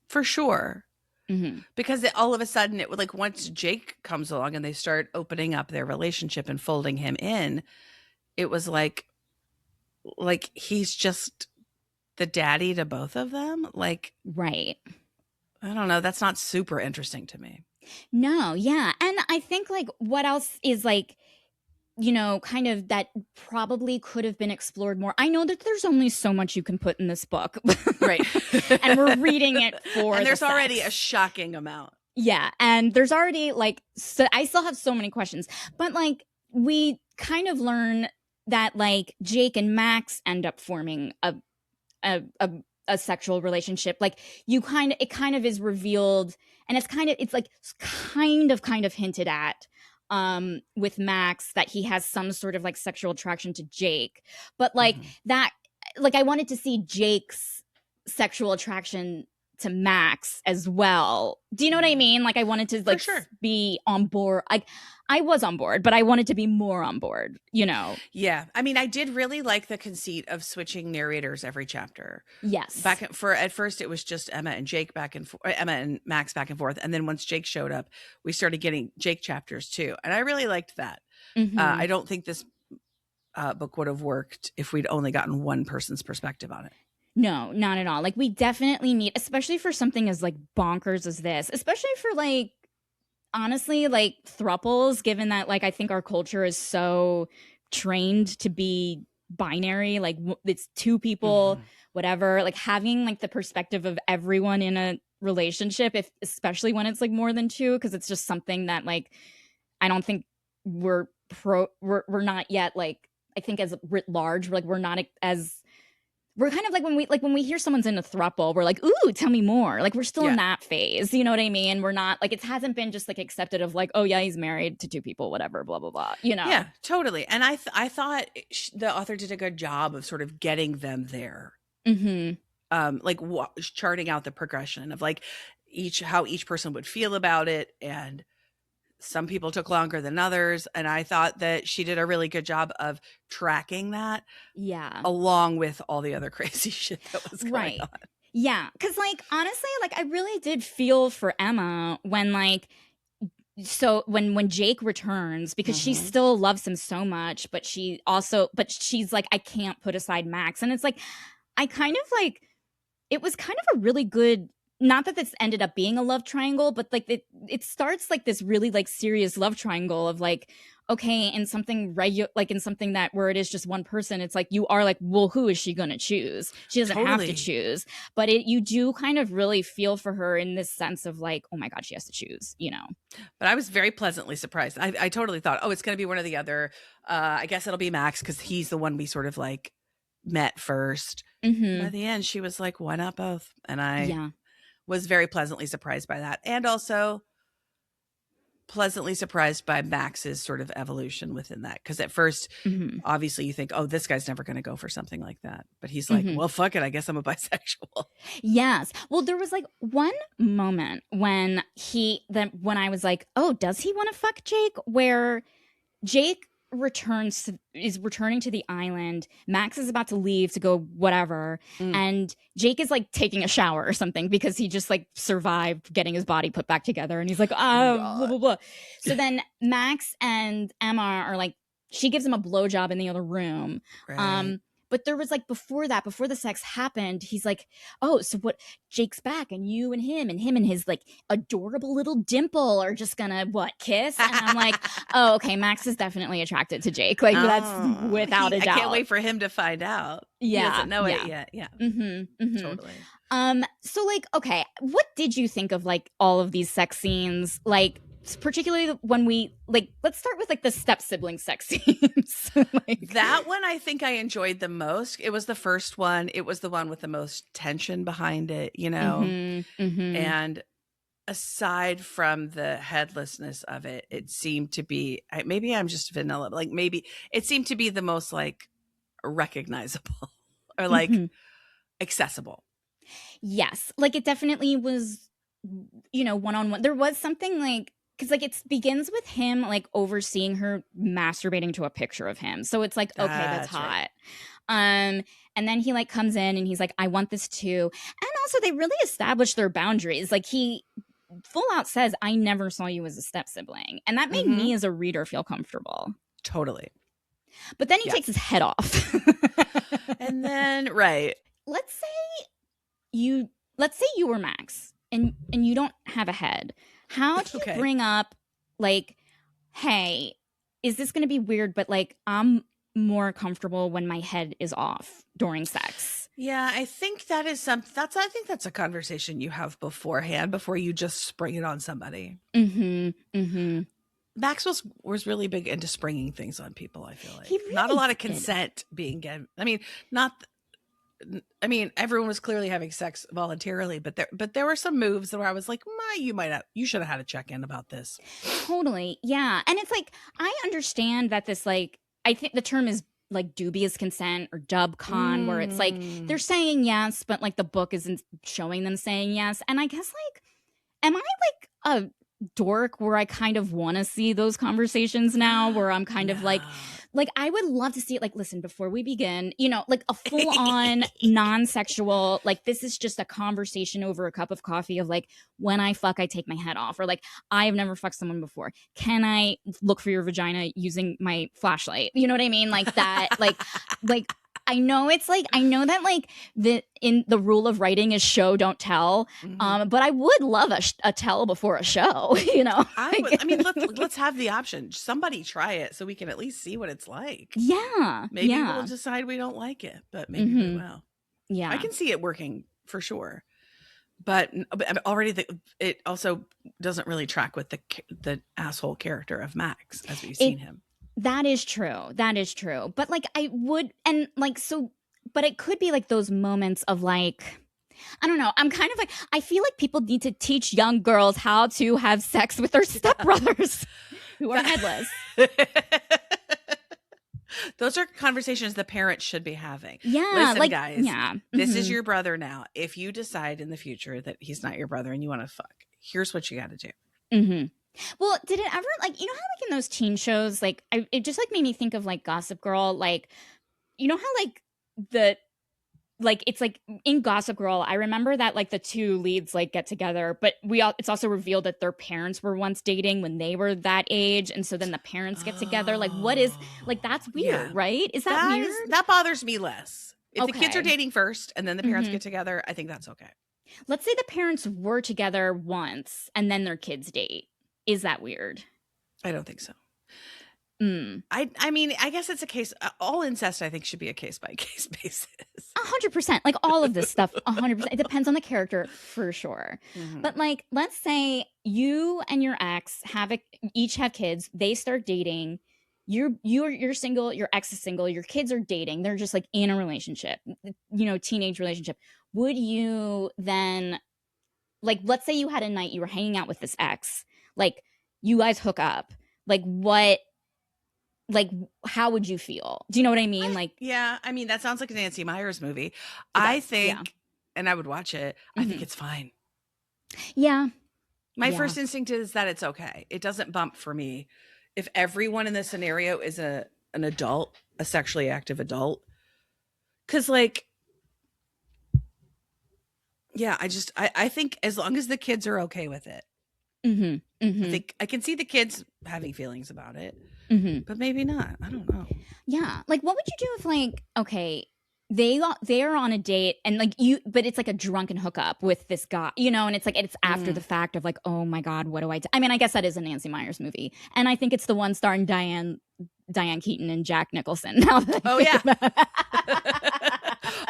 for sure. Hmm. Because all of a sudden it would like once Jake comes along and they start opening up their relationship and folding him in, it was like he's just the daddy to both of them. Like, Right. I don't know. That's not super interesting to me. No, yeah. And I think like what else is like, you know, kind of that probably could have been explored more. I know that there's only so much you can put in this book. Right. And we're reading it for and the there's already a sex. shocking amount. Yeah, and there's already like so I still have so many questions. But like we kind of learn that like Jake and Max end up forming a a, a sexual relationship. Like it kind of is revealed, and it's like kind of hinted at with Max that he has some sort of like sexual attraction to Jake. But like Mhm. that like I wanted to see Jake's sexual attraction to Max as well. Do you know what I Yeah. mean? Like I wanted to For like sure. be on board. Like I was on board, but I wanted to be more on board, you know. Yeah. I mean, I did really like the conceit of switching narrators every chapter. Yes. At first it was just Emma and Jake back and forth, Emma and Max back and forth, and then once Jake showed up, we started getting Jake chapters too, and I really liked that. I Mhm. don't think this book would have worked if we'd only gotten one person's perspective on it. No, not at all. Like we definitely need, especially for something as like bonkers as this, especially for like honestly like thruples, given that like I think our culture is so trained to be binary, like it's two people, Mhm. whatever, like having like the perspective of everyone in a relationship, if especially when it's like more than two, because it's just something that like I don't think we're not yet like I think as writ large, like we're not as we're kind of like when we hear someone's in a throuple, we're like, ooh, tell me more. Like we're still in Yeah. that phase. You know what I mean? We're not like it hasn't been just like accepted of like, oh yeah, he's married to two people, whatever, blah blah blah. You know? Yeah, totally. And I thought the author did a good job of sort of getting them there. Mm-hmm. Like charting out the progression of like how each person would feel about it, and some people took longer than others, and I thought that she did a really good job of tracking that Yeah. along with all the other crazy shit that was going Right. on. Yeah. Cause like honestly, like I really did feel for Emma when like so when Jake returns because she Mm-hmm. still loves him so much, but she's like, I can't put aside Max. And it's like I kind of like it was kind of a really good not that this ended up being a love triangle, but like it starts like this really like serious love triangle of like okay, in something regular like in something that where it is just one person, it's like you are like, well, who is she gonna choose? She doesn't have to Totally. choose, but you do kind of really feel for her in this sense of like, oh my god, she has to choose, you know. But I was very pleasantly surprised. I totally thought, oh, it's going to be one or the other. I guess it'll be Max because he's the one we sort of like met first. By Mm-hmm. the end, she was like, why not both? And I Yeah. was very pleasantly surprised by that. And also, pleasantly surprised by Max's sort of evolution within that. Because at first, obviously, you think, oh, this guy's never going to go for something like that. But he's like, well, fuck it. I guess I'm a bisexual. Yes. Well, there was like one moment when when I was like, oh, does he want to fuck Jake? Where Jake is returning to the island. Max is about to leave to go whatever, and Jake is like taking a shower or something because he just like survived getting his body put back together, and he's like, blah blah blah. So then Max and Emma are like, she gives him a blowjob in the other room. Right. But there was like before the sex happened, he's like, oh, so what? Jake's back, and you and him and his like adorable little dimple are just gonna what, kiss? And I'm like, oh, okay, Max is definitely attracted to Jake. Like that's without a doubt. I can't wait for him to find out. Yeah, he doesn't know it yet. Yeah, totally. So like, okay, what did you think of like all of these sex scenes? Like, particularly when we like, let's start with like the step sibling sex scenes. Like, that one I think I enjoyed the most. It was the first one. It was the one with the most tension behind it, you know. And aside from the headlessness of it, it seemed to be, maybe I'm just vanilla, like maybe it seemed to be the most like recognizable or like accessible. Yes, like it definitely was, you know, one-on-one. There was something like, because like it begins with him like overseeing her masturbating to a picture of him, so it's like, okay, that's hot. Right. And then he like comes in and he's like, I want this too. And also they really established their boundaries. Like he full out says, I never saw you as a step sibling, and that made me as a reader feel comfortable. Totally. But then he takes his head off. And then let's say you were Max and you don't have a head. How do you bring up like, hey, is this going to be weird, but like I'm more comfortable when my head is off during sex? Yeah, I think that is I think that's a conversation you have beforehand before you just spring it on somebody. Max was really big into springing things on people, I feel like. Really not a lot of consent being given. I mean, everyone was clearly having sex voluntarily, but there were some moves where I was like, you should have had a check-in about this. Totally. Yeah. And it's like, I understand that this, like, I think the term is like dubious consent or dub con, where it's like they're saying yes, but like the book isn't showing them saying yes. And I guess like, am I like a dork where I kind of want to see those conversations now, where I'm kind of like I would love to see it. Like, listen, before we begin, you know, like a full on non-sexual, like this is just a conversation over a cup of coffee of like, when I fuck, I take my head off, or like, I've never fucked someone before. Can I look for your vagina using my flashlight? You know what I mean? Like that, like I know it's like, I know that like in the rule of writing is show, don't tell. But I would love a tell before a show, you know? I mean, let's have the option. Somebody try it so we can at least see what it's like. Yeah. Maybe we'll decide we don't like it, but maybe we will. Yeah. I can see it working for sure. But already it also doesn't really track with the asshole character of Max as we've seen him. That is true. But like I would, and like, so, but it could be like those moments of like, I don't know. I'm kind of like, I feel like people need to teach young girls how to have sex with their stepbrothers who are headless. Those are conversations the parents should be having. Yeah. Listen, like, guys, this is your brother now. If you decide in the future that he's not your brother and you want to fuck, here's what you got to do. Well, did it ever, like, you know how like in those teen shows, like it just like made me think of like Gossip Girl, like, you know how like it's like in Gossip Girl, I remember that like the two leads like get together, but it's also revealed that their parents were once dating when they were that age, and so then the parents get together. Like, what is, like, that's weird, right? Is that weird? That bothers me less. If the kids are dating first and then the parents get together, I think that's okay. Let's say the parents were together once and then their kids date. Is that weird? I don't think so. I mean, I guess it's a case. All incest, I think, should be a case by case basis. 100%. Like all of this stuff, 100%. It depends on the character for sure. But like, let's say you and your ex each have kids. They start dating. You're single. Your ex is single. Your kids are dating. They're just like in a relationship. You know, teenage relationship. Would you then, like, let's say you had a night you were hanging out with this ex, like, you guys hook up, like how would you feel? Do you know what I mean? I mean, that sounds like a Nancy Meyers movie. Does, think, and I would watch it. I think it's fine. Yeah. My first instinct is that it's okay. It doesn't bump for me. If everyone in this scenario is an adult, a sexually active adult, because like, yeah, I think as long as the kids are okay with it, I think I can see the kids having feelings about it, but maybe not. I don't know. Yeah. Like, what would you do if, like, okay, they're on a date and like but it's like a drunken hookup with this guy, you know, and it's like it's after the fact of like, oh my God, what do I do? I mean, I guess that is a Nancy Meyers movie, and I think it's the one starring Diane Keaton and Jack Nicholson. Now that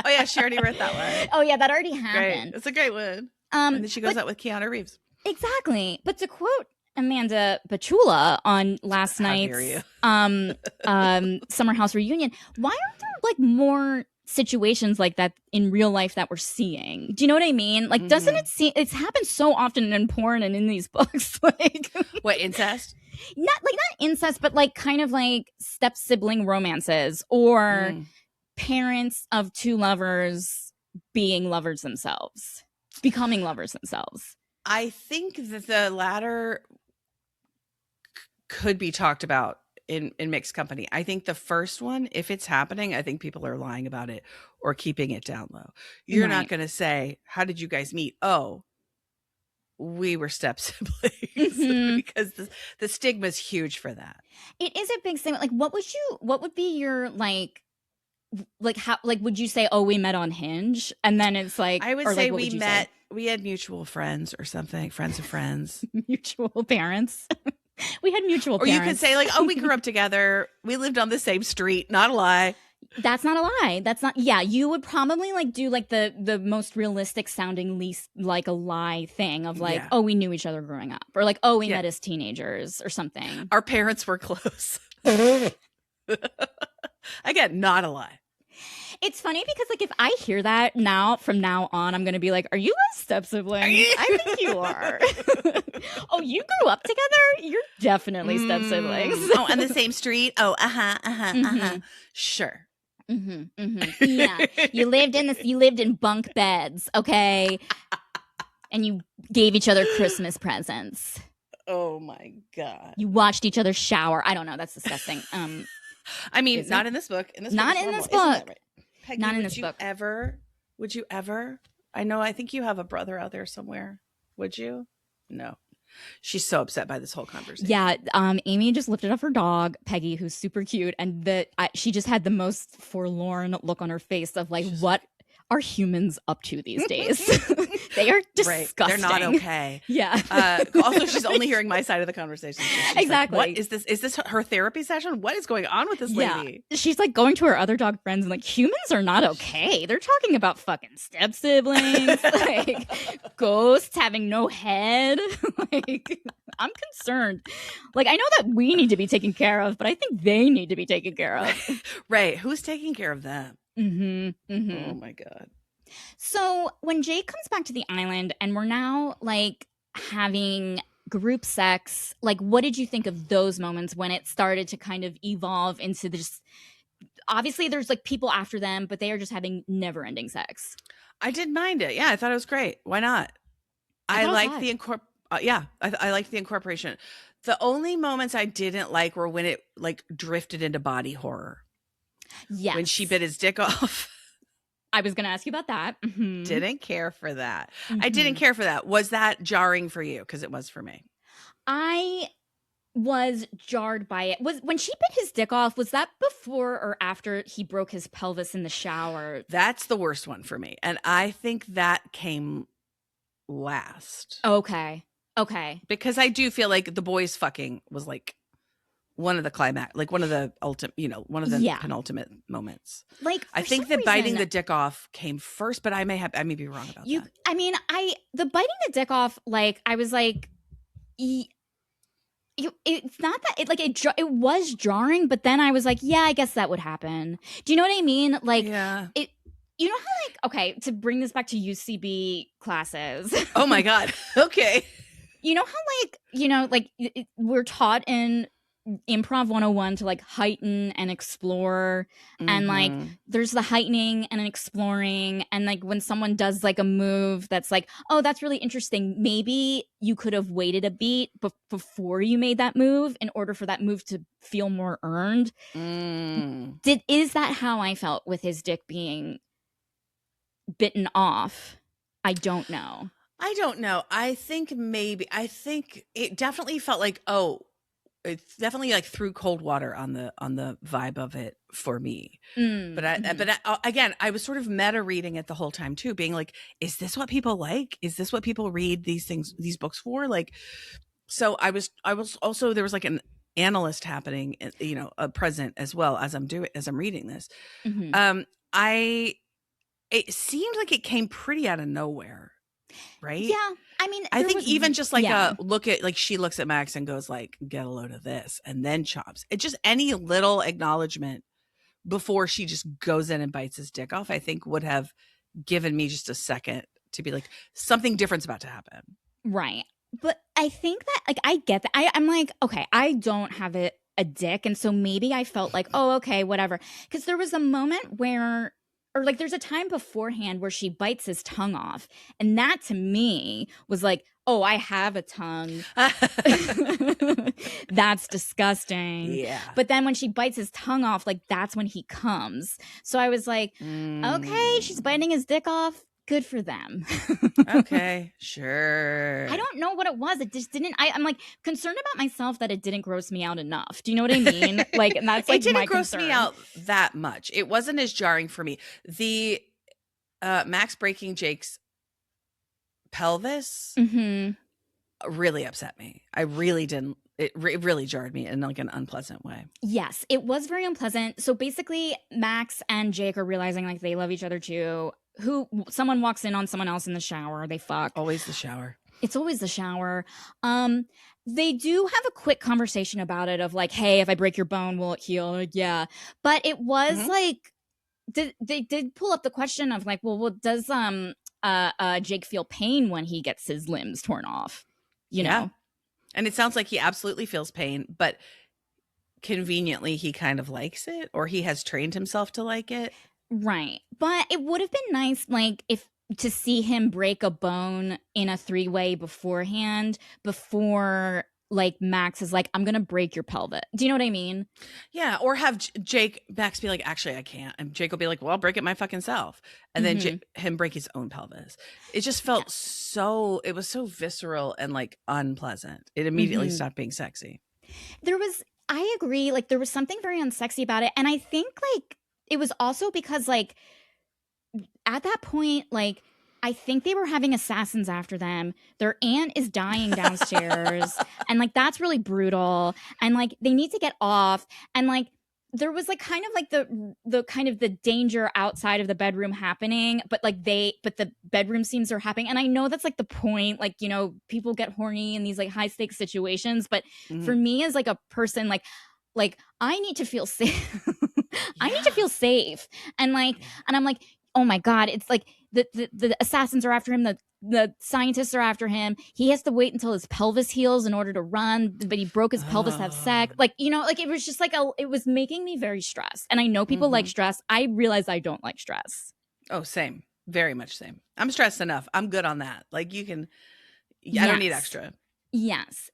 Oh yeah, she already wrote that one. Oh yeah, that already happened. Great. It's a great one. And then she goes out with Keanu Reeves. Exactly. But to quote Amanda Bachula on last night's Summer House reunion, why aren't there like more situations like that in real life that we're seeing? Do you know what I mean? Like, doesn't it seem it's happened so often in porn and in these books? Like, what, incest? Not incest, but like kind of like step sibling romances or parents of two lovers being lovers themselves, becoming lovers themselves. I think that the latter could be talked about in mixed company. I think the first one, if it's happening, I think people are lying about it or keeping it down low. You're not going to say, how did you guys meet? Oh, we were step siblings. Because the stigma is huge for that. It is a big stigma. Like, what would be your like how, like, would you say, oh, we met on Hinge? And then it's like, I would say we met, we had mutual friends or something, friends of friends. Mutual parents. We had mutual parents. Or you could say like, oh, we grew up together. We lived on the same street. Not a lie. That's not a lie. That's not, yeah, you would probably like do like the most realistic sounding, least like a lie thing of like, oh, we knew each other growing up. Or like, oh, we met as teenagers or something. Our parents were close. Again, not a lie. It's funny because like if I hear that now, from now on, I'm going to be like, are you guys step siblings? I think you are. Oh, you grew up together? You're definitely step siblings. Oh, on the same street? Oh, Sure. Yeah. You lived in bunk beds, okay? And you gave each other Christmas presents. Oh my God. You watched each other shower. I don't know. That's disgusting. I mean, not in this book. Not in this book. Right? Peggy, not in this book. Would you ever? I think you have a brother out there somewhere. Would you? No. She's so upset by this whole conversation. Yeah. Amy just lifted up her dog, Peggy, who's super cute. And she just had the most forlorn look on her face of like, what are humans up to these days? They are disgusting. Right. They're not okay. Yeah. Also, she's only hearing my side of the conversation. So exactly. Like, what is this? Is this her therapy session? What is going on with this lady? Yeah. She's like going to her other dog friends and like, humans are not okay. They're talking about fucking step siblings, like ghosts having no head. Like, I'm concerned. Like, I know that we need to be taken care of, but I think they need to be taken care of. Right. Who's taking care of them? Oh my God. So when Jake comes back to the island and we're now like having group sex, like what did you think of those moments when it started to kind of evolve into this? Obviously there's like people after them, but they are just having never ending sex. I didn't mind it. Yeah, I thought it was great. Why not? I like the I liked the incorporation. The only moments I didn't like were when it like drifted into body horror. Yes. When she bit his dick off. I was going to ask you about that. Didn't care for that. I didn't care for that. Was that jarring for you? Because it was for me. I was jarred by it. Was when she bit his dick off, was that before or after he broke his pelvis in the shower? That's the worst one for me. And I think that came last. Okay. Because I do feel like the boys fucking was like one of the climax, like one of the ultimate, one of the penultimate moments. Like, I think that biting the dick off came first, but I may be wrong about that. I mean, the biting the dick off, like I was like, it's not that it was jarring, but then I was like, yeah, I guess that would happen. Do you know what I mean? Like, it. You know how like, okay, to bring this back to UCB classes. Oh my God. Okay. You know how, we're taught in improv 101 to like heighten and explore, and like Mm-hmm. there's the heightening and exploring, and like when someone does like a move that's like, oh, that's really interesting, maybe you could have waited a beat before you made that move in order for that move to feel more earned. Mm. Is that how I felt with his dick being bitten off? I don't know. I don't know. I think it definitely felt like, oh, it's definitely like threw cold water on the vibe of it for me. Again, I was sort of meta reading it the whole time too, being like, is this what people like? Is this what people read these books for? Like, so I was also, there was like an analyst happening, present as well as I'm reading this. Mm-hmm. Um, I It seemed like it came pretty out of nowhere, right? Yeah, I mean, I think even just like yeah. a look at, like, she looks at Max and goes like, get a load of this, and then chops. It just, any little acknowledgement before she just goes in and bites his dick off, I think would have given me just a second to be like, something different's about to happen. Right. But I think that, like, I get that. I'm like, okay, I don't have a dick. And so maybe I felt like, oh, okay, whatever. Because there was a moment where, or like, there's a time beforehand where she bites his tongue off. And that to me was like, oh, I have a tongue. That's disgusting. Yeah. But then when she bites his tongue off, like, that's when he comes. So I was like, okay, she's biting his dick off. Good for them. Okay, sure. I don't know what it was. It just didn't. I'm like concerned about myself that it didn't gross me out enough. Do you know what I mean? Like, and that's like it didn't my gross concern. me out that much. It wasn't as jarring for me. The Max breaking Jake's pelvis really upset me. I really didn't. It really jarred me in like an unpleasant way. Yes, it was very unpleasant. So basically, Max and Jake are realizing like they love each other too. Someone walks in on someone else in the shower. They fuck. Always the shower. It's always the shower. They do have a quick conversation about it of like, hey, if I break your bone, will it heal? Like, yeah. But it was like, they did pull up the question of like, well, does Jake feel pain when he gets his limbs torn off? You know? And it sounds like he absolutely feels pain, but conveniently he kind of likes it, or he has trained himself to like it. Right. But it would have been nice, like, if to see him break a bone in a 3-way beforehand, before like Max is like, I'm gonna break your pelvis. Do you know what I mean? Yeah. Or have Max be like, actually, I can't. And Jake will be like, well, I'll break it my fucking self. And then him break his own pelvis. It just felt it was so visceral and like unpleasant. It immediately stopped being sexy. I agree. Like, there was something very unsexy about it. And I think like it was also because like at that point, like, I think they were having assassins after them. Their aunt is dying downstairs. And like, that's really brutal. And like, they need to get off. And like, there was like kind of like the kind of the danger outside of the bedroom happening, but the bedroom scenes are happening. And I know that's like the point, like, you know, people get horny in these like high stakes situations. But for me as like a person, like I need to feel safe. I need to feel safe. And like, and I'm like, oh my God, it's like the assassins are after him. The scientists are after him. He has to wait until his pelvis heals in order to run, but he broke his pelvis to have sex. Like, you know, like it was just like it was making me very stressed. And I know people like stress. I realize I don't like stress. Oh, same. Very much same. I'm stressed enough. I'm good on that. Like, you can, I don't need extra. Yes.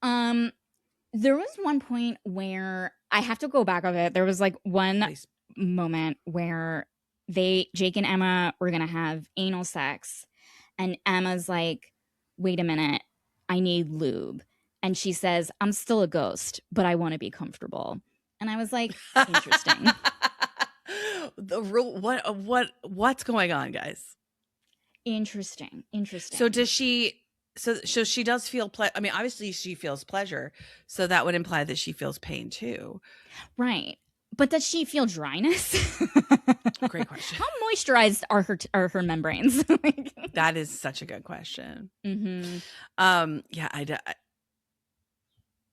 There was one point where I have to go back of it. There was like one moment where Jake and Emma were going to have anal sex. And Emma's like, wait a minute, I need lube. And she says, I'm still a ghost, but I want to be comfortable. And I was like, interesting. What's going on, guys? Interesting. So does she, so she does feel, I mean, obviously she feels pleasure. So that would imply that she feels pain too. Right. But does she feel dryness? Great question. How moisturized are her membranes? That is such a good question. Yeah,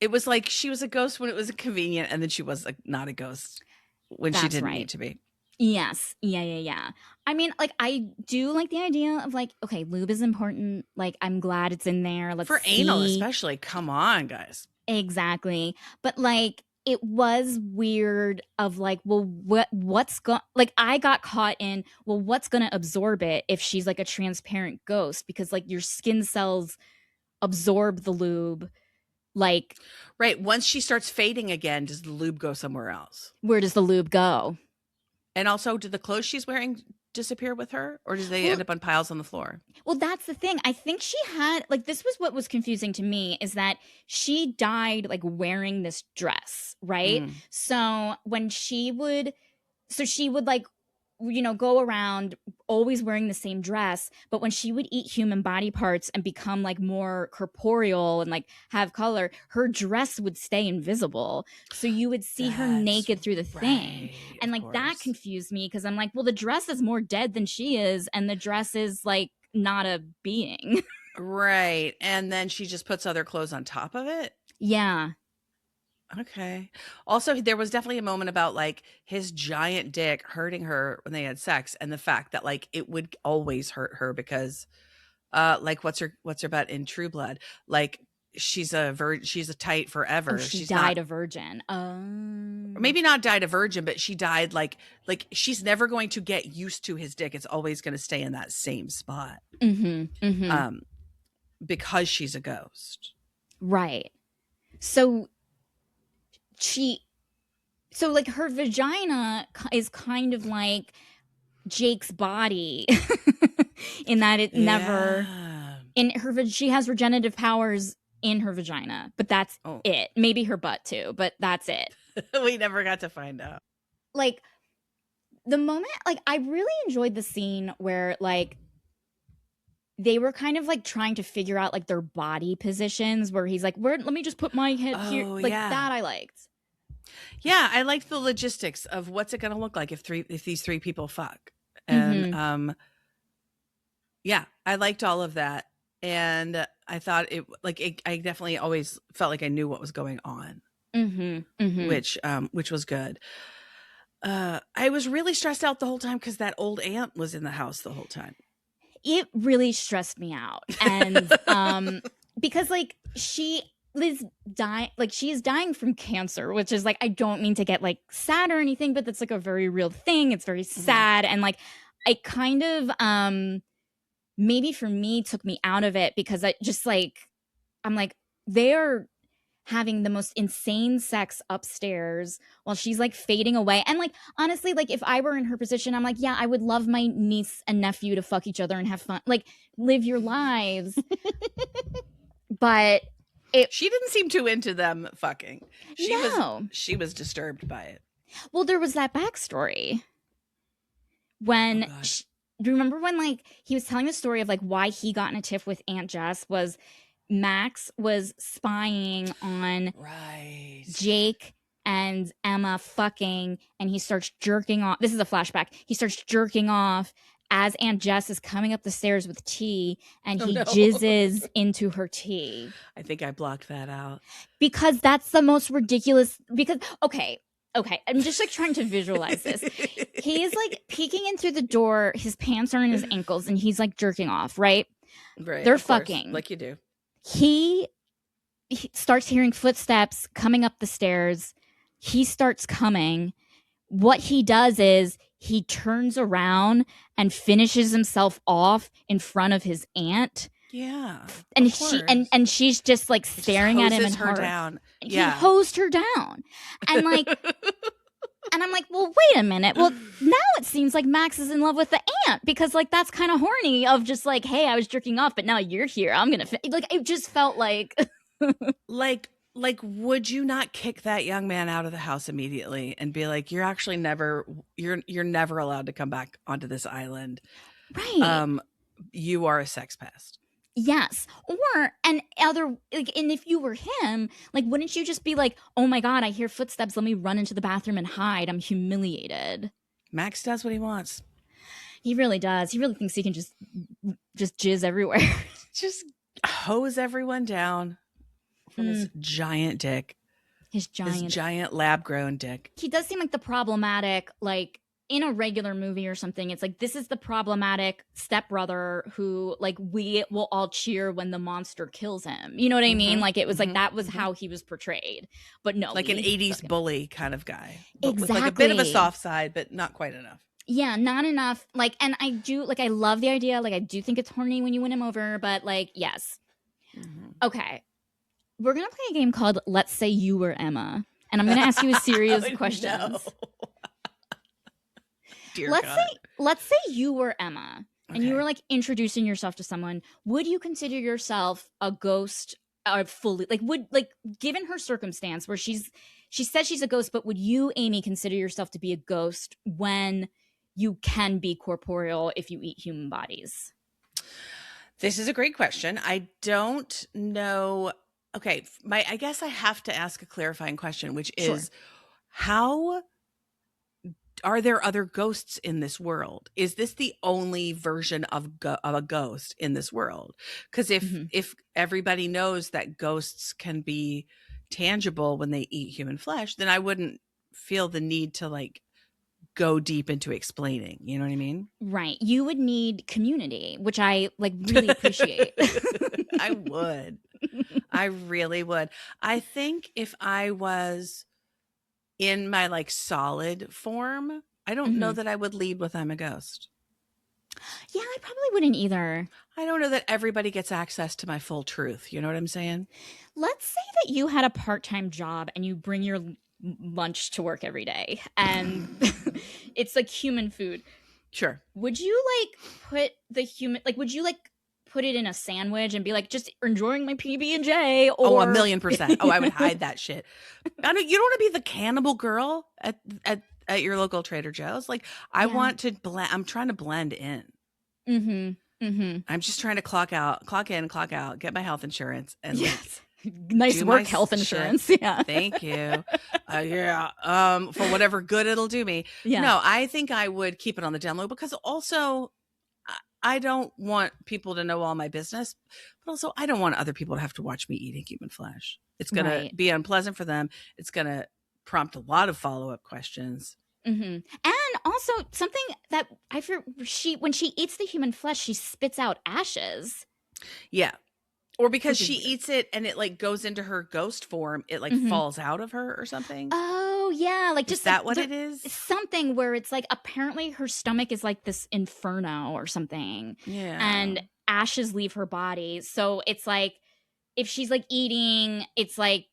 it was like she was a ghost when it was convenient, and then she was like not a ghost when she didn't need to be. Yes. Yeah. I mean, like, I do like the idea of like, okay, lube is important. Like, I'm glad it's in there. Let's For anal, see. especially. Come on, guys. Exactly. But like, it was weird of like, well, what's going, like, I got caught in, well, what's going to absorb it if she's like a transparent ghost? Because like your skin cells absorb the lube. Like, Right. Once she starts fading again, does the lube go somewhere else? where does the lube go? And also, do the clothes she's wearing disappear with her, or does they Well, end up on piles on the floor? Well, that's the thing. I think she had like this was what was confusing to me is that she died like wearing this dress, right? Mm. So she would like go around always wearing the same dress, but when she would eat human body parts and become like more corporeal and like have color, her dress would stay invisible. So you would see her That's naked through the thing. right. And Of like that course. confused me because I'm like, well, the dress is more dead than she is, and the dress is like not a being. Right. And then she just puts other clothes on top of it. Yeah. Okay. Also, there was definitely a moment about like his giant dick hurting her when they had sex, and the fact that like it would always hurt her because like what's her butt in True Blood? Like she's a tight Oh, forever. she She's not, died a virgin. maybe not died a virgin, but she died like she's never going to get used to his dick. It's always going to stay in that same spot. Um because she's a ghost. Right. So she so like her vagina is kind of like Jake's body in that it never Yeah. in her she has regenerative powers in her vagina, but that's Oh, it. Maybe her butt too, but that's it. we never got to find out. Like the moment like I really enjoyed the scene where like they were kind of like trying to figure out like their body positions where he's like, where let me just put my head here. Oh, Like yeah. that I liked. Yeah, I liked the logistics of what's it going to look like if these three people fuck. And yeah, I liked all of that. And I thought I definitely always felt like I knew what was going on, which was good. I was really stressed out the whole time because that old aunt was in the house the whole time. It really stressed me out. And because like she is dying, like she is dying from cancer, which is like I don't mean to get like sad or anything, but that's like a very real thing. It's very sad. And like I kind of maybe for me took me out of it because I just like I'm like they're having the most insane sex upstairs while she's like fading away. And like honestly, like if I were in her position, I'm like, yeah, I would love my niece and nephew to fuck each other and have fun, like live your lives. But she didn't seem too into them fucking. No. She was disturbed by it. Well, there was that backstory when do you remember when like he was telling the story of like why he got in a tiff with Aunt Jess was Max was spying on Jake and Emma fucking, and he starts jerking off. This is a flashback. He starts jerking off as Aunt Jess is coming up the stairs with tea, and he jizzes into her tea. I think I blocked that out. Because that's the most ridiculous, because, okay, I'm just like trying to visualize this. He is like peeking in through the door, his pants are in his ankles, and he's like jerking off, right? Right. They're fucking. Like you do. He starts hearing footsteps coming up the stairs. He starts coming. What he does is he turns around and finishes himself off in front of his aunt. Yeah. And she's just like staring at him and her down. Yeah. He hosed her down. And like and I'm like, well, wait a minute. Well, now it seems like Max is in love with the aunt because like that's kind of horny of just like, hey, I was jerking off, but now you're here. I'm gonna like it just felt like like would you not kick that young man out of the house immediately and be like, you're actually never allowed to come back onto this island. Right. You are a sex pest. Yes. And if you were him, like, wouldn't you just be like, oh my God, I hear footsteps. Let me run into the bathroom and hide. I'm humiliated. Max does what he wants. He really does. He really thinks he can just jizz everywhere. Just hose everyone down from his giant dick. His giant lab grown dick. He does seem like the problematic, like, in a regular movie or something, it's like, this is the problematic stepbrother who, like, we will all cheer when the monster kills him. You know what I mean? Like, it was like, that was how he was portrayed. But no. Like an 80s bully kind of guy. But exactly. with like a bit of a soft side, but not quite enough. Yeah, not enough. Like, and I do, like, I love the idea. Like, I do think it's horny when you win him over, but, like, yes. Okay. We're going to play a game called Let's Say You Were Emma. And I'm going to ask you a series of questions. Dear let's say you were Emma and you were like introducing yourself to someone. Would you consider yourself a ghost fully? Like, given her circumstance where she says she's a ghost, but would you, Amy, consider yourself to be a ghost when you can be corporeal if you eat human bodies? This is a great question. I don't know. Okay, I guess I have to ask a clarifying question, which is, how are there other ghosts in this world? Is this the only version of a ghost in this world? Because if everybody knows that ghosts can be tangible when they eat human flesh, then I wouldn't feel the need to like go deep into explaining. You know what I mean? Right. You would need community, which I like really appreciate. I would. I really would. I think if I was in my like solid form, I don't know that I would lead with I'm a ghost. Yeah, I probably wouldn't either. I don't know that everybody gets access to my full truth. You know what I'm saying? Let's say that you had a part-time job and you bring your lunch to work every day and it's like human food. Sure. Would you like would you like put it in a sandwich and be like, just enjoying my PB&J? Or... Oh, 1,000,000%. Oh, I would hide that shit. I mean, you don't want to be the cannibal girl at your local Trader Joe's. Like, I want to blend. I'm trying to blend in. I'm just trying to clock in, clock out, get my health insurance, and nice work, health insurance. Shit. Yeah, thank you. For whatever good it'll do me. Yeah. No, I think I would keep it on the down low because also I don't want people to know all my business, but also I don't want other people to have to watch me eating human flesh. It's going to be unpleasant for them. It's going to prompt a lot of follow-up questions. And also something that I feel when she eats the human flesh, she spits out ashes. Yeah. Or because she eats it and it like goes into her ghost form, it like falls out of her or something. Oh yeah, like just is that what it is? Something where it's like apparently her stomach is like this inferno or something. Yeah, and ashes leave her body, so it's like if she's like eating, it's like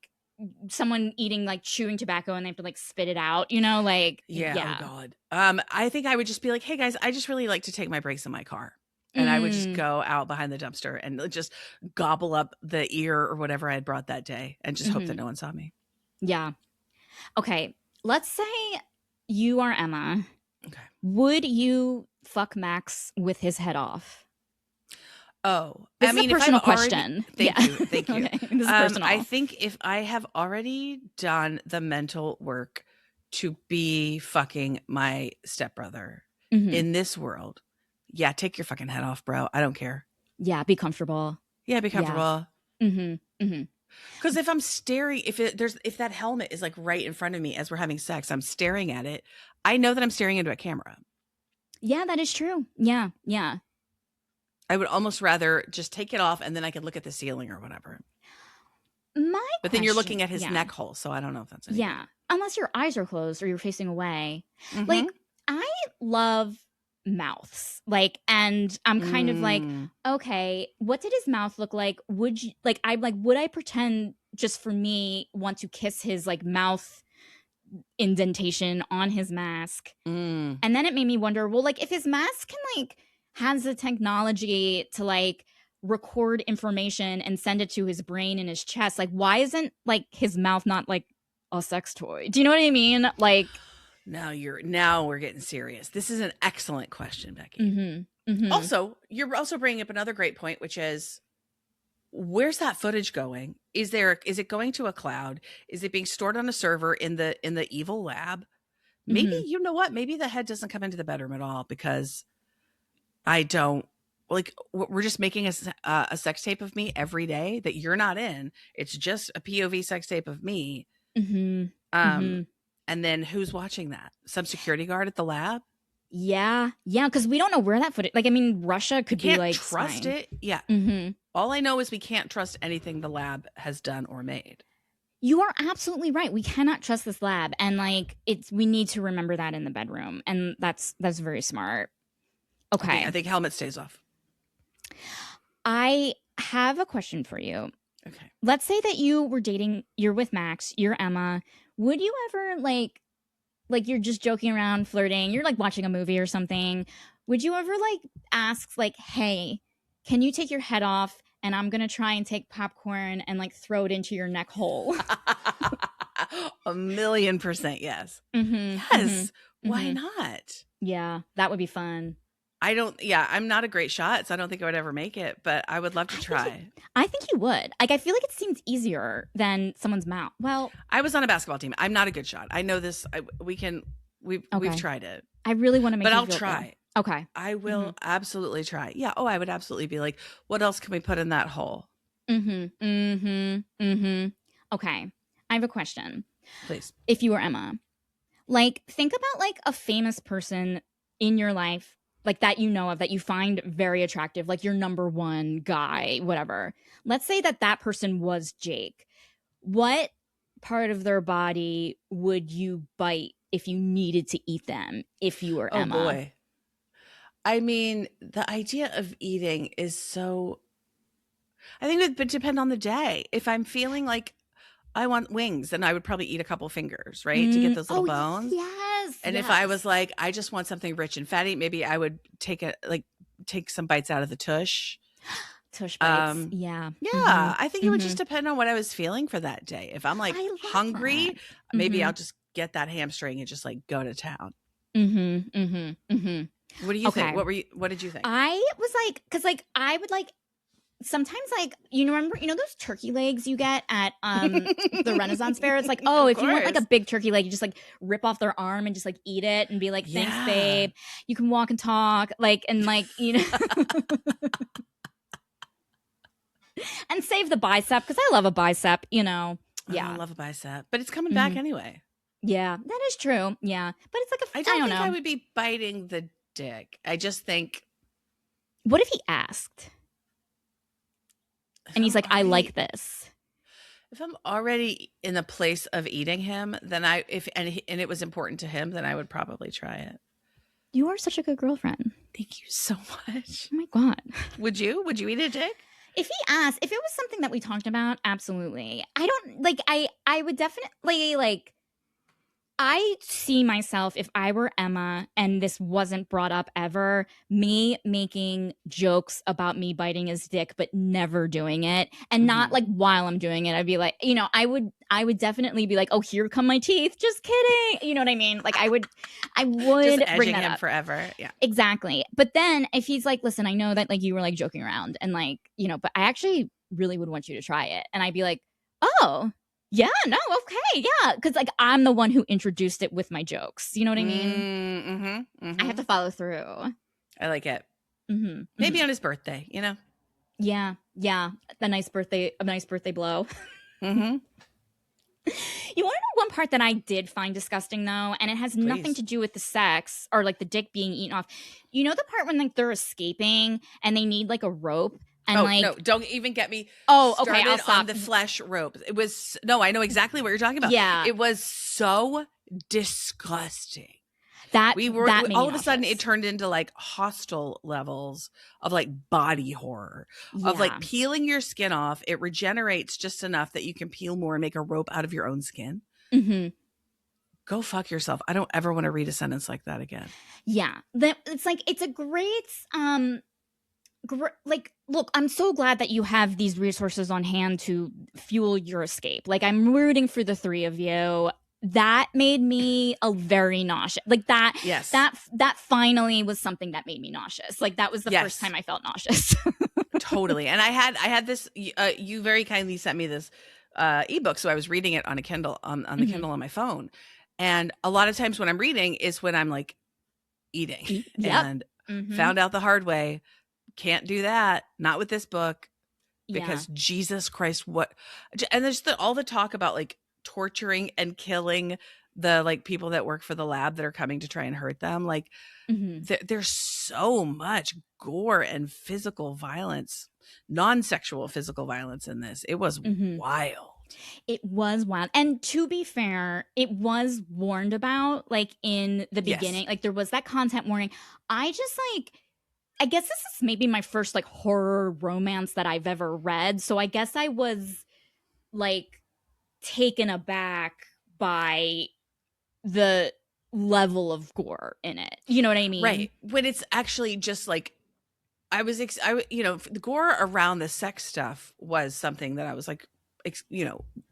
someone eating like chewing tobacco and they have to like spit it out. You know, like yeah. Oh God. I think I would just be like, hey guys, I just really like to take my breaks in my car. And I would just go out behind the dumpster and just gobble up the ear or whatever I had brought that day and just hope that no one saw me. Yeah. Okay. Let's say you are Emma. Okay. Would you fuck Max with his head off? Oh, this is a personal question. Thank you. Thank you. Okay. This is personal. I think if I have already done the mental work to be fucking my stepbrother in this world, yeah, take your fucking head off, bro. I don't care. Yeah, be comfortable. Yeah, be comfortable. Because if I'm staring, if that helmet is like right in front of me as we're having sex, I'm staring at it. I know that I'm staring into a camera. Yeah, that is true. Yeah, yeah. I would almost rather just take it off and then I could look at the ceiling or whatever. But then you're looking at his neck hole, so I don't know if that's anything. Yeah, unless your eyes are closed or you're facing away. Like, I love mouths, like, and I'm kind of like, okay, what did his mouth look like? Would you like, would I pretend just for me want to kiss his like mouth indentation on his mask? And then it made me wonder, well, like if his mask can like has the technology to like record information and send it to his brain in his chest, like why isn't like his mouth not like a sex toy? Do you know what I mean? Like, now we're getting serious. This is an excellent question, Becky. Also, you're also bringing up another great point, which is, where's that footage going? Is it going to a cloud? Is it being stored on a server in the evil lab? Maybe, you know what? Maybe the head doesn't come into the bedroom at all because I don't like, we're just making a sex tape of me every day that you're not in. It's just a POV sex tape of me. And then who's watching that? Some security guard at the lab? Yeah. Yeah. Because we don't know where that footage, like, I mean, Russia could be Can't like trust spying. it. Yeah. Mm-hmm. All I know is we can't trust anything the lab has done or made. You are absolutely right. We cannot trust this lab. And like, we need to remember that in the bedroom. And that's very smart. Okay. I think helmet stays off. I have a question for you. Okay. Let's say that you're with Max, you're Emma. Would you ever like you're just joking around, flirting, you're like watching a movie or something. Would you ever like ask like, hey, can you take your head off and I'm going to try and take popcorn and like throw it into your neck hole? 1,000,000% yes. Mm-hmm, Yes. mm-hmm, Why mm-hmm. not? Yeah, that would be fun. I'm not a great shot, so I don't think I would ever make it, but I would love to try. I think you would. Like, I feel like it seems easier than someone's mouth. Well, I was on a basketball team. I'm not a good shot. I know this. We've tried it. I really want to make but you I'll feel try. Good. Okay. I will absolutely try. Yeah. Oh, I would absolutely be like, what else can we put in that hole? Mm-hmm. Mm-hmm. Mm-hmm. Okay. I have a question. Please. If you were Emma, like, think about like a famous person in your life, like that you know of, that you find very attractive, like your number one guy, whatever. Let's say that person was Jake. What part of their body would you bite if you needed to eat them, if you were Emma? Oh boy. I mean, the idea of eating is so, I think it would depend on the day. If I'm feeling like I want wings, then I would probably eat a couple fingers, right? To get those little bones. Yes. And if I was like, I just want something rich and fatty, maybe I would take some bites out of the tush. Tush bites. Yeah. Yeah. I think it would just depend on what I was feeling for that day. If I'm like hungry, maybe I'll just get that hamstring and just like go to town. Mm-hmm. Mm-hmm. Mm-hmm. What do you think? What did you think? I was like, because like I would like sometimes like remember those turkey legs you get at the Renaissance fair. It's like, oh, if you want like a big turkey leg, you just like rip off their arm and just like eat it and be like, thanks, babe. You can walk and talk, like, and like and save the bicep, because I love a bicep. Yeah, I love a bicep, but it's coming back anyway. Yeah, that is true. Yeah, but it's like I don't think I would be biting the dick. I just think, what if he asked? And he's like, I like this. If I'm already in the place of eating him, then and it was important to him, then I would probably try it. You are such a good girlfriend. Thank you so much. Oh my God. Would you eat a dick? If he asked, if it was something that we talked about, absolutely. I don't like, I would definitely like, I see myself, if I were Emma and this wasn't brought up ever, me making jokes about me biting his dick, but never doing it. And not like while I'm doing it. I'd be like, I would definitely be like, oh, here come my teeth. Just kidding. You know what I mean? Like I would just bring that him up forever. Yeah, exactly. But then if he's like, listen, I know that like you were like joking around and like, but I actually really would want you to try it. And I'd be like, oh, yeah, no, okay, yeah. Because, like, I'm the one who introduced it with my jokes. You know what I mean? I have to follow through. I like it. Maybe on his birthday, Yeah, a nice birthday blow. You want to know one part that I did find disgusting, though? And it has nothing to do with the sex or, like, the dick being eaten off. You know the part when, like, they're escaping and they need, like, a rope? And no, don't even get me okay, I'll stop. On the flesh rope. It was, no, I know exactly what you're talking about. Yeah. It was so disgusting. That all of a sudden it turned into like hostile levels of like body horror, of like peeling your skin off. It regenerates just enough that you can peel more and make a rope out of your own skin. Go fuck yourself. I don't ever want to read a sentence like that again. Yeah. It's like, it's a great, like, look, I'm so glad that you have these resources on hand to fuel your escape. Like, I'm rooting for the three of you. That made me very nauseous. Like that, yes. That finally was something that made me nauseous. Like that was the first time I felt nauseous. Totally. And I had this, you very kindly sent me this ebook. So I was reading it on a Kindle, on the Kindle on my phone. And a lot of times when I'm reading is when I'm like eating and found out the hard way. Can't do that. Not with this book, because Jesus Christ, and there's all the talk about like torturing and killing the like people that work for the lab that are coming to try and hurt them. Like there's so much gore and physical violence, non-sexual physical violence in this. It was wild. It was wild. And to be fair, it was warned about like in the beginning. Like there was that content warning. I guess this is maybe my first like horror romance that I've ever read. So I guess I was like taken aback by the level of gore in it. You know what I mean? Right. When it's actually just like, the gore around the sex stuff was something that I was like,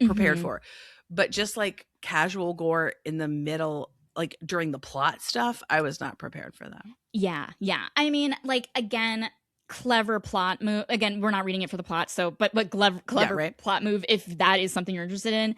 prepared for. But just like casual gore in the middle, like during the plot stuff, I was not prepared for that. Yeah. I mean, like, again, clever plot move. Again, we're not reading it for the plot, so but clever plot move if that is something you're interested in.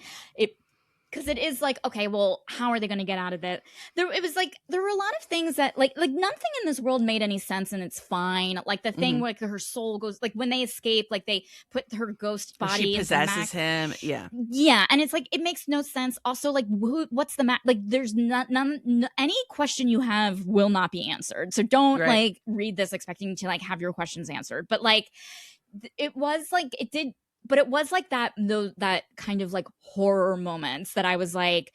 Because it is like, okay, well, how are they going to get out of it? There were a lot of things that like nothing in this world made any sense, and it's fine. Like the thing, like her soul goes, like when they escape, like they put her ghost body. She possesses him, yeah, and it's like it makes no sense. Also, like what's the like? There's none. Any question you have will not be answered. So don't like read this expecting to like have your questions answered. But like, it was like it did. But it was like that kind of like horror moments that I was like,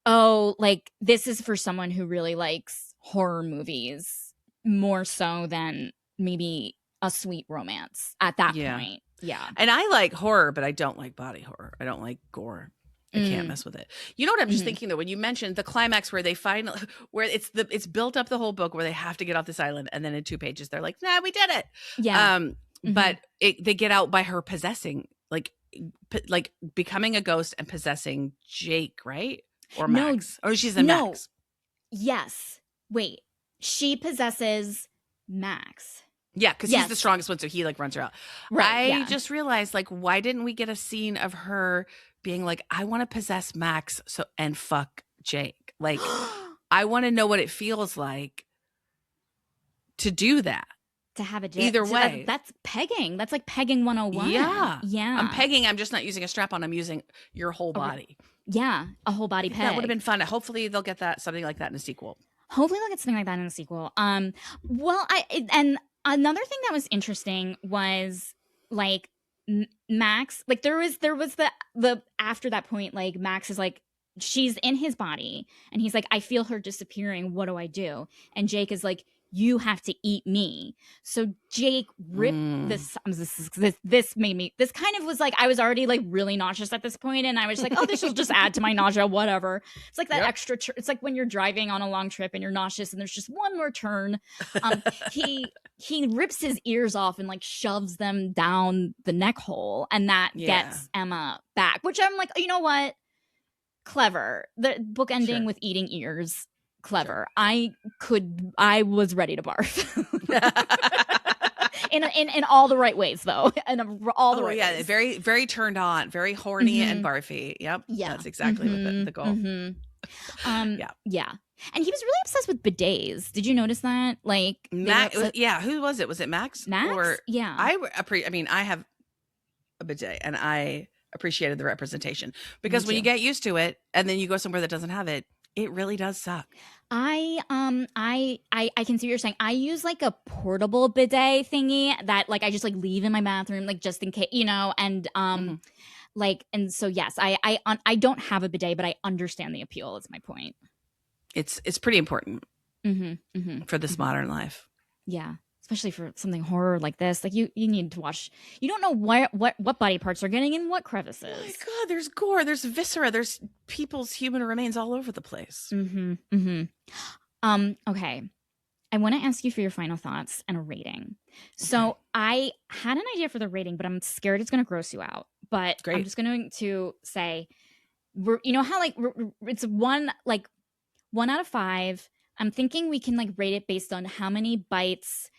oh, like this is for someone who really likes horror movies more so than maybe a sweet romance at that point. Yeah. And I like horror, but I don't like body horror. I don't like gore. I can't mess with it. You know what I'm just thinking though, when you mentioned the climax where they finally, where it's built up the whole book where they have to get off this island, and then in 2 pages they're like, nah, we did it. Yeah. But they get out by her possessing, like becoming a ghost and possessing Jake, right? Or Max. Or she's in Max. Yes. Wait. She possesses Max. Yeah, because he's the strongest one, so he like runs her out. Right. I just realized, like, why didn't we get a scene of her being like, I want to possess Max and fuck Jake? Like, I want to know what it feels like to do that. To have a either way. That's pegging. That's like pegging 101. Yeah. I'm pegging. I'm just not using a strap on. I'm using your whole body. Yeah. A whole body peg. That would have been fun. Hopefully they'll get something like that in a sequel. Well, and another thing that was interesting was like Max, like there was the after that point, like Max is like, she's in his body and he's like, I feel her disappearing. What do I do? And Jake is like, you have to eat me. So Jake ripped this made me, this kind of was like, I was already like really nauseous at this point, and I was like, oh, this will just add to my nausea, whatever. It's like that extra it's like when you're driving on a long trip and you're nauseous and there's just one more turn. He rips his ears off and like shoves them down the neck hole, and that gets Emma back, which I'm like, you know what? Clever. The book ending with eating ears. Clever. Sure. I was ready to barf. in all the right ways though. In all the right ways. Very, very turned on, very horny and barfy. Yep. Yeah. That's exactly what the goal. Yeah. And he was really obsessed with bidets. Did you notice that? Like Max, who was it? Was it Max? Max? Or yeah. I have a bidet and I appreciated the representation, because when you get used to it and then you go somewhere that doesn't have it, it really does suck. I can see what you're saying. I use like a portable bidet thingy that like I just like leave in my bathroom, like just in case, and like, and so yes, I don't have a bidet, but I understand the appeal. Is my point. It's pretty important for this modern life. Yeah. Especially for something horror like this, like you need to watch. You don't know what body parts are getting in what crevices. Oh my god, there's gore, there's viscera, there's people's human remains all over the place. Okay, I want to ask you for your final thoughts and a rating. So I had an idea for the rating, but I'm scared it's going to gross you out. But I'm just going to say, it's 1 out of 5. I'm thinking we can like rate it based on how many bites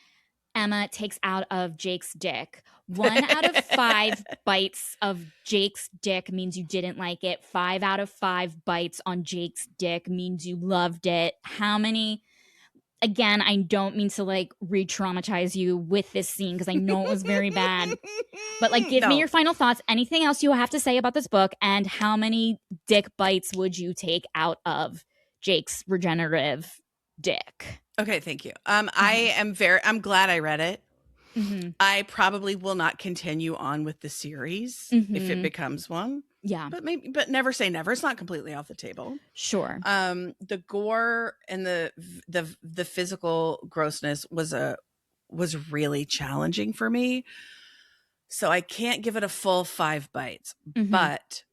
Emma takes out of Jake's dick. 1 out of 5 bites of Jake's dick means you didn't like it. 5 out of 5 bites on Jake's dick means you loved it. How many again, I don't mean to like re-traumatize you with this scene because I know it was very bad. But like, give me your final thoughts. Anything else you have to say about this book, and how many dick bites would you take out of Jake's regenerative dick? Okay, thank you. I'm glad I read it. Mm-hmm. I probably will not continue on with the series if it becomes one. Yeah. But never say never. It's not completely off the table. Sure. The gore and the physical grossness was really challenging for me. So I can't give it a full 5 bites, but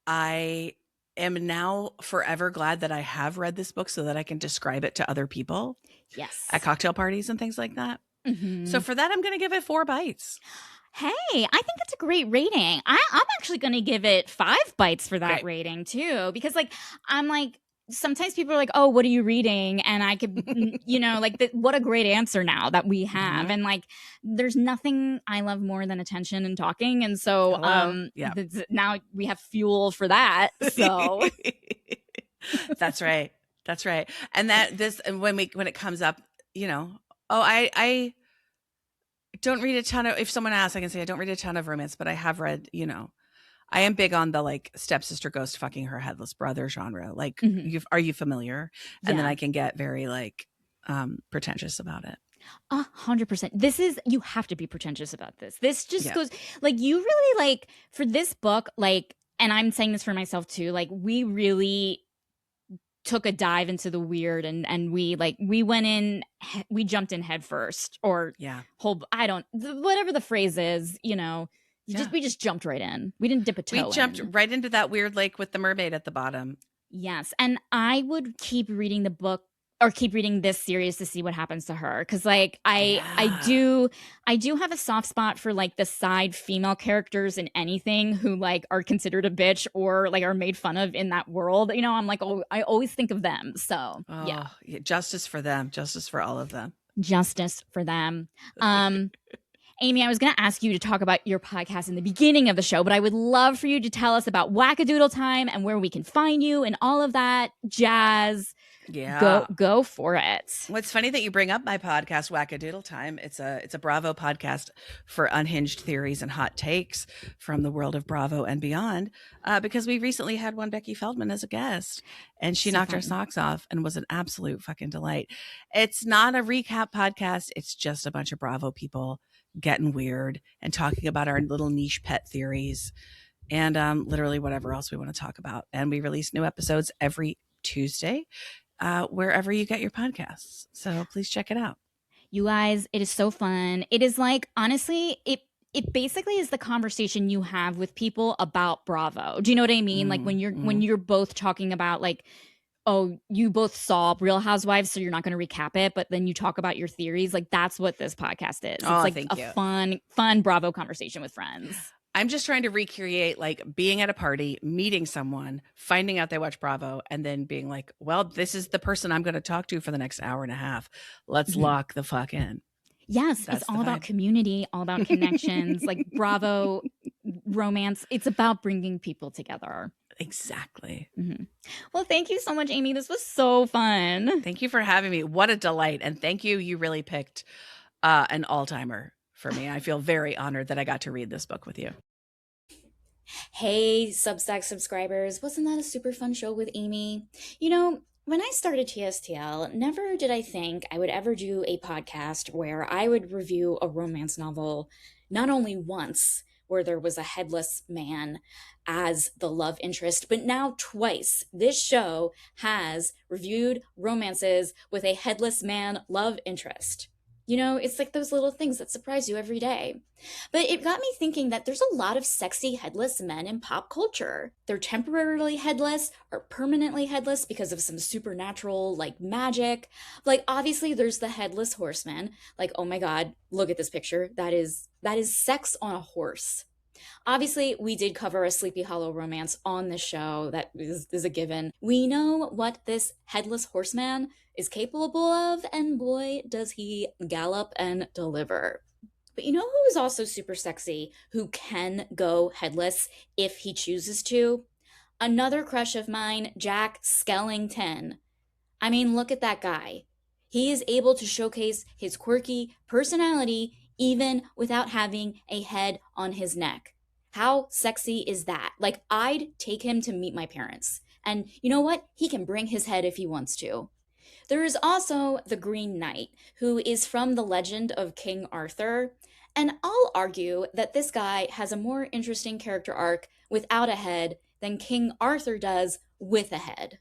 I am now forever glad that I have read this book so that I can describe it to other people. Yes. At cocktail parties and things like that. So for that, I'm going to give it 4 bites. Hey, I think that's a great rating. I'm actually going to give it 5 bites for that rating too, because like I'm like, sometimes people are like, oh, what are you reading? And I could, like, what a great answer now that we have. And like, there's nothing I love more than attention and talking. And so now we have fuel for that. So that's right. That's right. And when it comes up, I don't read a ton of, if someone asks, I can say I don't read a ton of romance, but I have read, I am big on the like stepsister ghost fucking her headless brother genre. Like, are you familiar? And then I can get very like pretentious about it. 100%. You have to be pretentious about this. This just goes like, you really like, for this book, like, and I'm saying this for myself too, like we really took a dive into the weird, and we jumped in head first, or whatever the phrase is, we just jumped right in. We didn't dip a toe. We jumped right into that weird lake with the mermaid at the bottom. Yes. And I would keep reading the book, or keep reading this series to see what happens to her, because like I do have a soft spot for like the side female characters in anything who like are considered a bitch or like are made fun of in that world. I'm like, oh, I always think of them. So yeah, justice for them, justice for all of them, justice for them. Amy, I was going to ask you to talk about your podcast in the beginning of the show, but I would love for you to tell us about Wackadoodle Time and where we can find you and all of that jazz. Yeah. Go for it. Well, it's funny that you bring up my podcast, Wackadoodle Time. It's a Bravo podcast for unhinged theories and hot takes from the world of Bravo and beyond, because we recently had one Becky Feldman as a guest, and she knocked our socks off and was an absolute fucking delight. It's not a recap podcast. It's just a bunch of Bravo people getting weird and talking about our little niche pet theories and literally whatever else we want to talk about. And we release new episodes every Tuesday, wherever you get your podcasts. So please check it out. You guys, it is so fun. It is like, honestly, it basically is the conversation you have with people about Bravo. Do you know what I mean? Like when you're both talking about like, oh, you both saw Real Housewives, so you're not going to recap it, but then you talk about your theories. Like that's what this podcast is. It's like a fun Bravo conversation with friends. I'm just trying to recreate like being at a party, meeting someone, finding out they watch Bravo, and then being like, well, this is the person I'm going to talk to for the next hour and a half. Let's lock the fuck in. Yes, it's all about community, all about connections, like Bravo romance. It's about bringing people together. Exactly. Well, thank you so much, Amy. This was so fun. Thank you for having me. What a delight. And thank you. You really picked an all-timer for me. I feel very honored that I got to read this book with you. Hey, Substack subscribers. Wasn't that a super fun show with Amy? When I started TSTL, never did I think I would ever do a podcast where I would review a romance novel not only once, where there was a headless man as the love interest, but now twice. This show has reviewed romances with a headless man love interest. It's like those little things that surprise you every day. But it got me thinking that there's a lot of sexy headless men in pop culture. They're temporarily headless or permanently headless because of some supernatural, like, magic. Like, obviously, there's the headless horseman. Like, oh my god, look at this picture. That is sex on a horse. Obviously, we did cover a Sleepy Hollow romance on the show. That is a given. We know what this headless horseman is capable of, and boy, does he gallop and deliver. But you know who is also super sexy, who can go headless if he chooses to? Another crush of mine, Jack Skellington. I mean, look at that guy. He is able to showcase his quirky personality even without having a head on his neck. How sexy is that? Like, I'd take him to meet my parents. And you know what? He can bring his head if he wants to. There is also the Green Knight, who is from the legend of King Arthur. And I'll argue that this guy has a more interesting character arc without a head than King Arthur does with a head.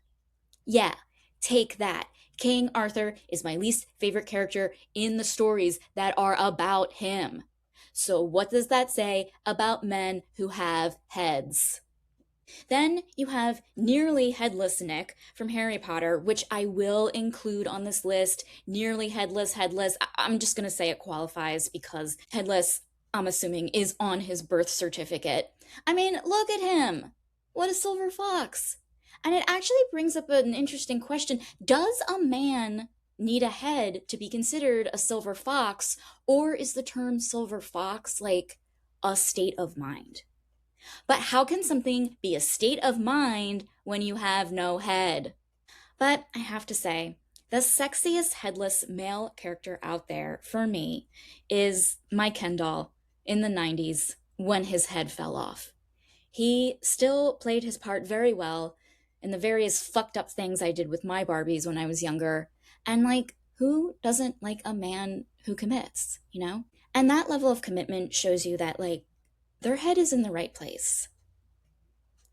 Yeah, take that. King Arthur is my least favorite character in the stories that are about him. So, what does that say about men who have heads? Then you have Nearly Headless Nick from Harry Potter, which I will include on this list. Nearly Headless, Headless. I'm just going to say it qualifies because headless, I'm assuming, is on his birth certificate. I mean, look at him. What a silver fox. And it actually brings up an interesting question. Does a man need a head to be considered a silver fox, or is the term silver fox like a state of mind? But how can something be a state of mind when you have no head? But I have to say, the sexiest headless male character out there for me is my Ken doll in the 90s when his head fell off. He still played his part very well in the various fucked up things I did with my Barbies when I was younger. And like, who doesn't like a man who commits, you know? And that level of commitment shows you that, like, their head is in the right place,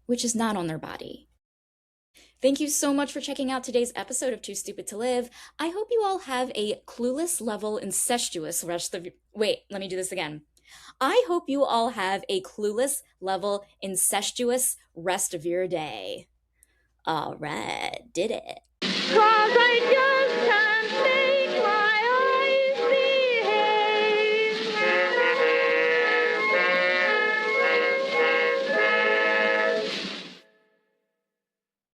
which is not on their body. Thank you so much for checking out today's episode of Too Stupid to Live. I hope you all have a clueless level incestuous rest of your... Wait, let me do this again. I hope you all have a clueless level incestuous rest of your day. All right, did it.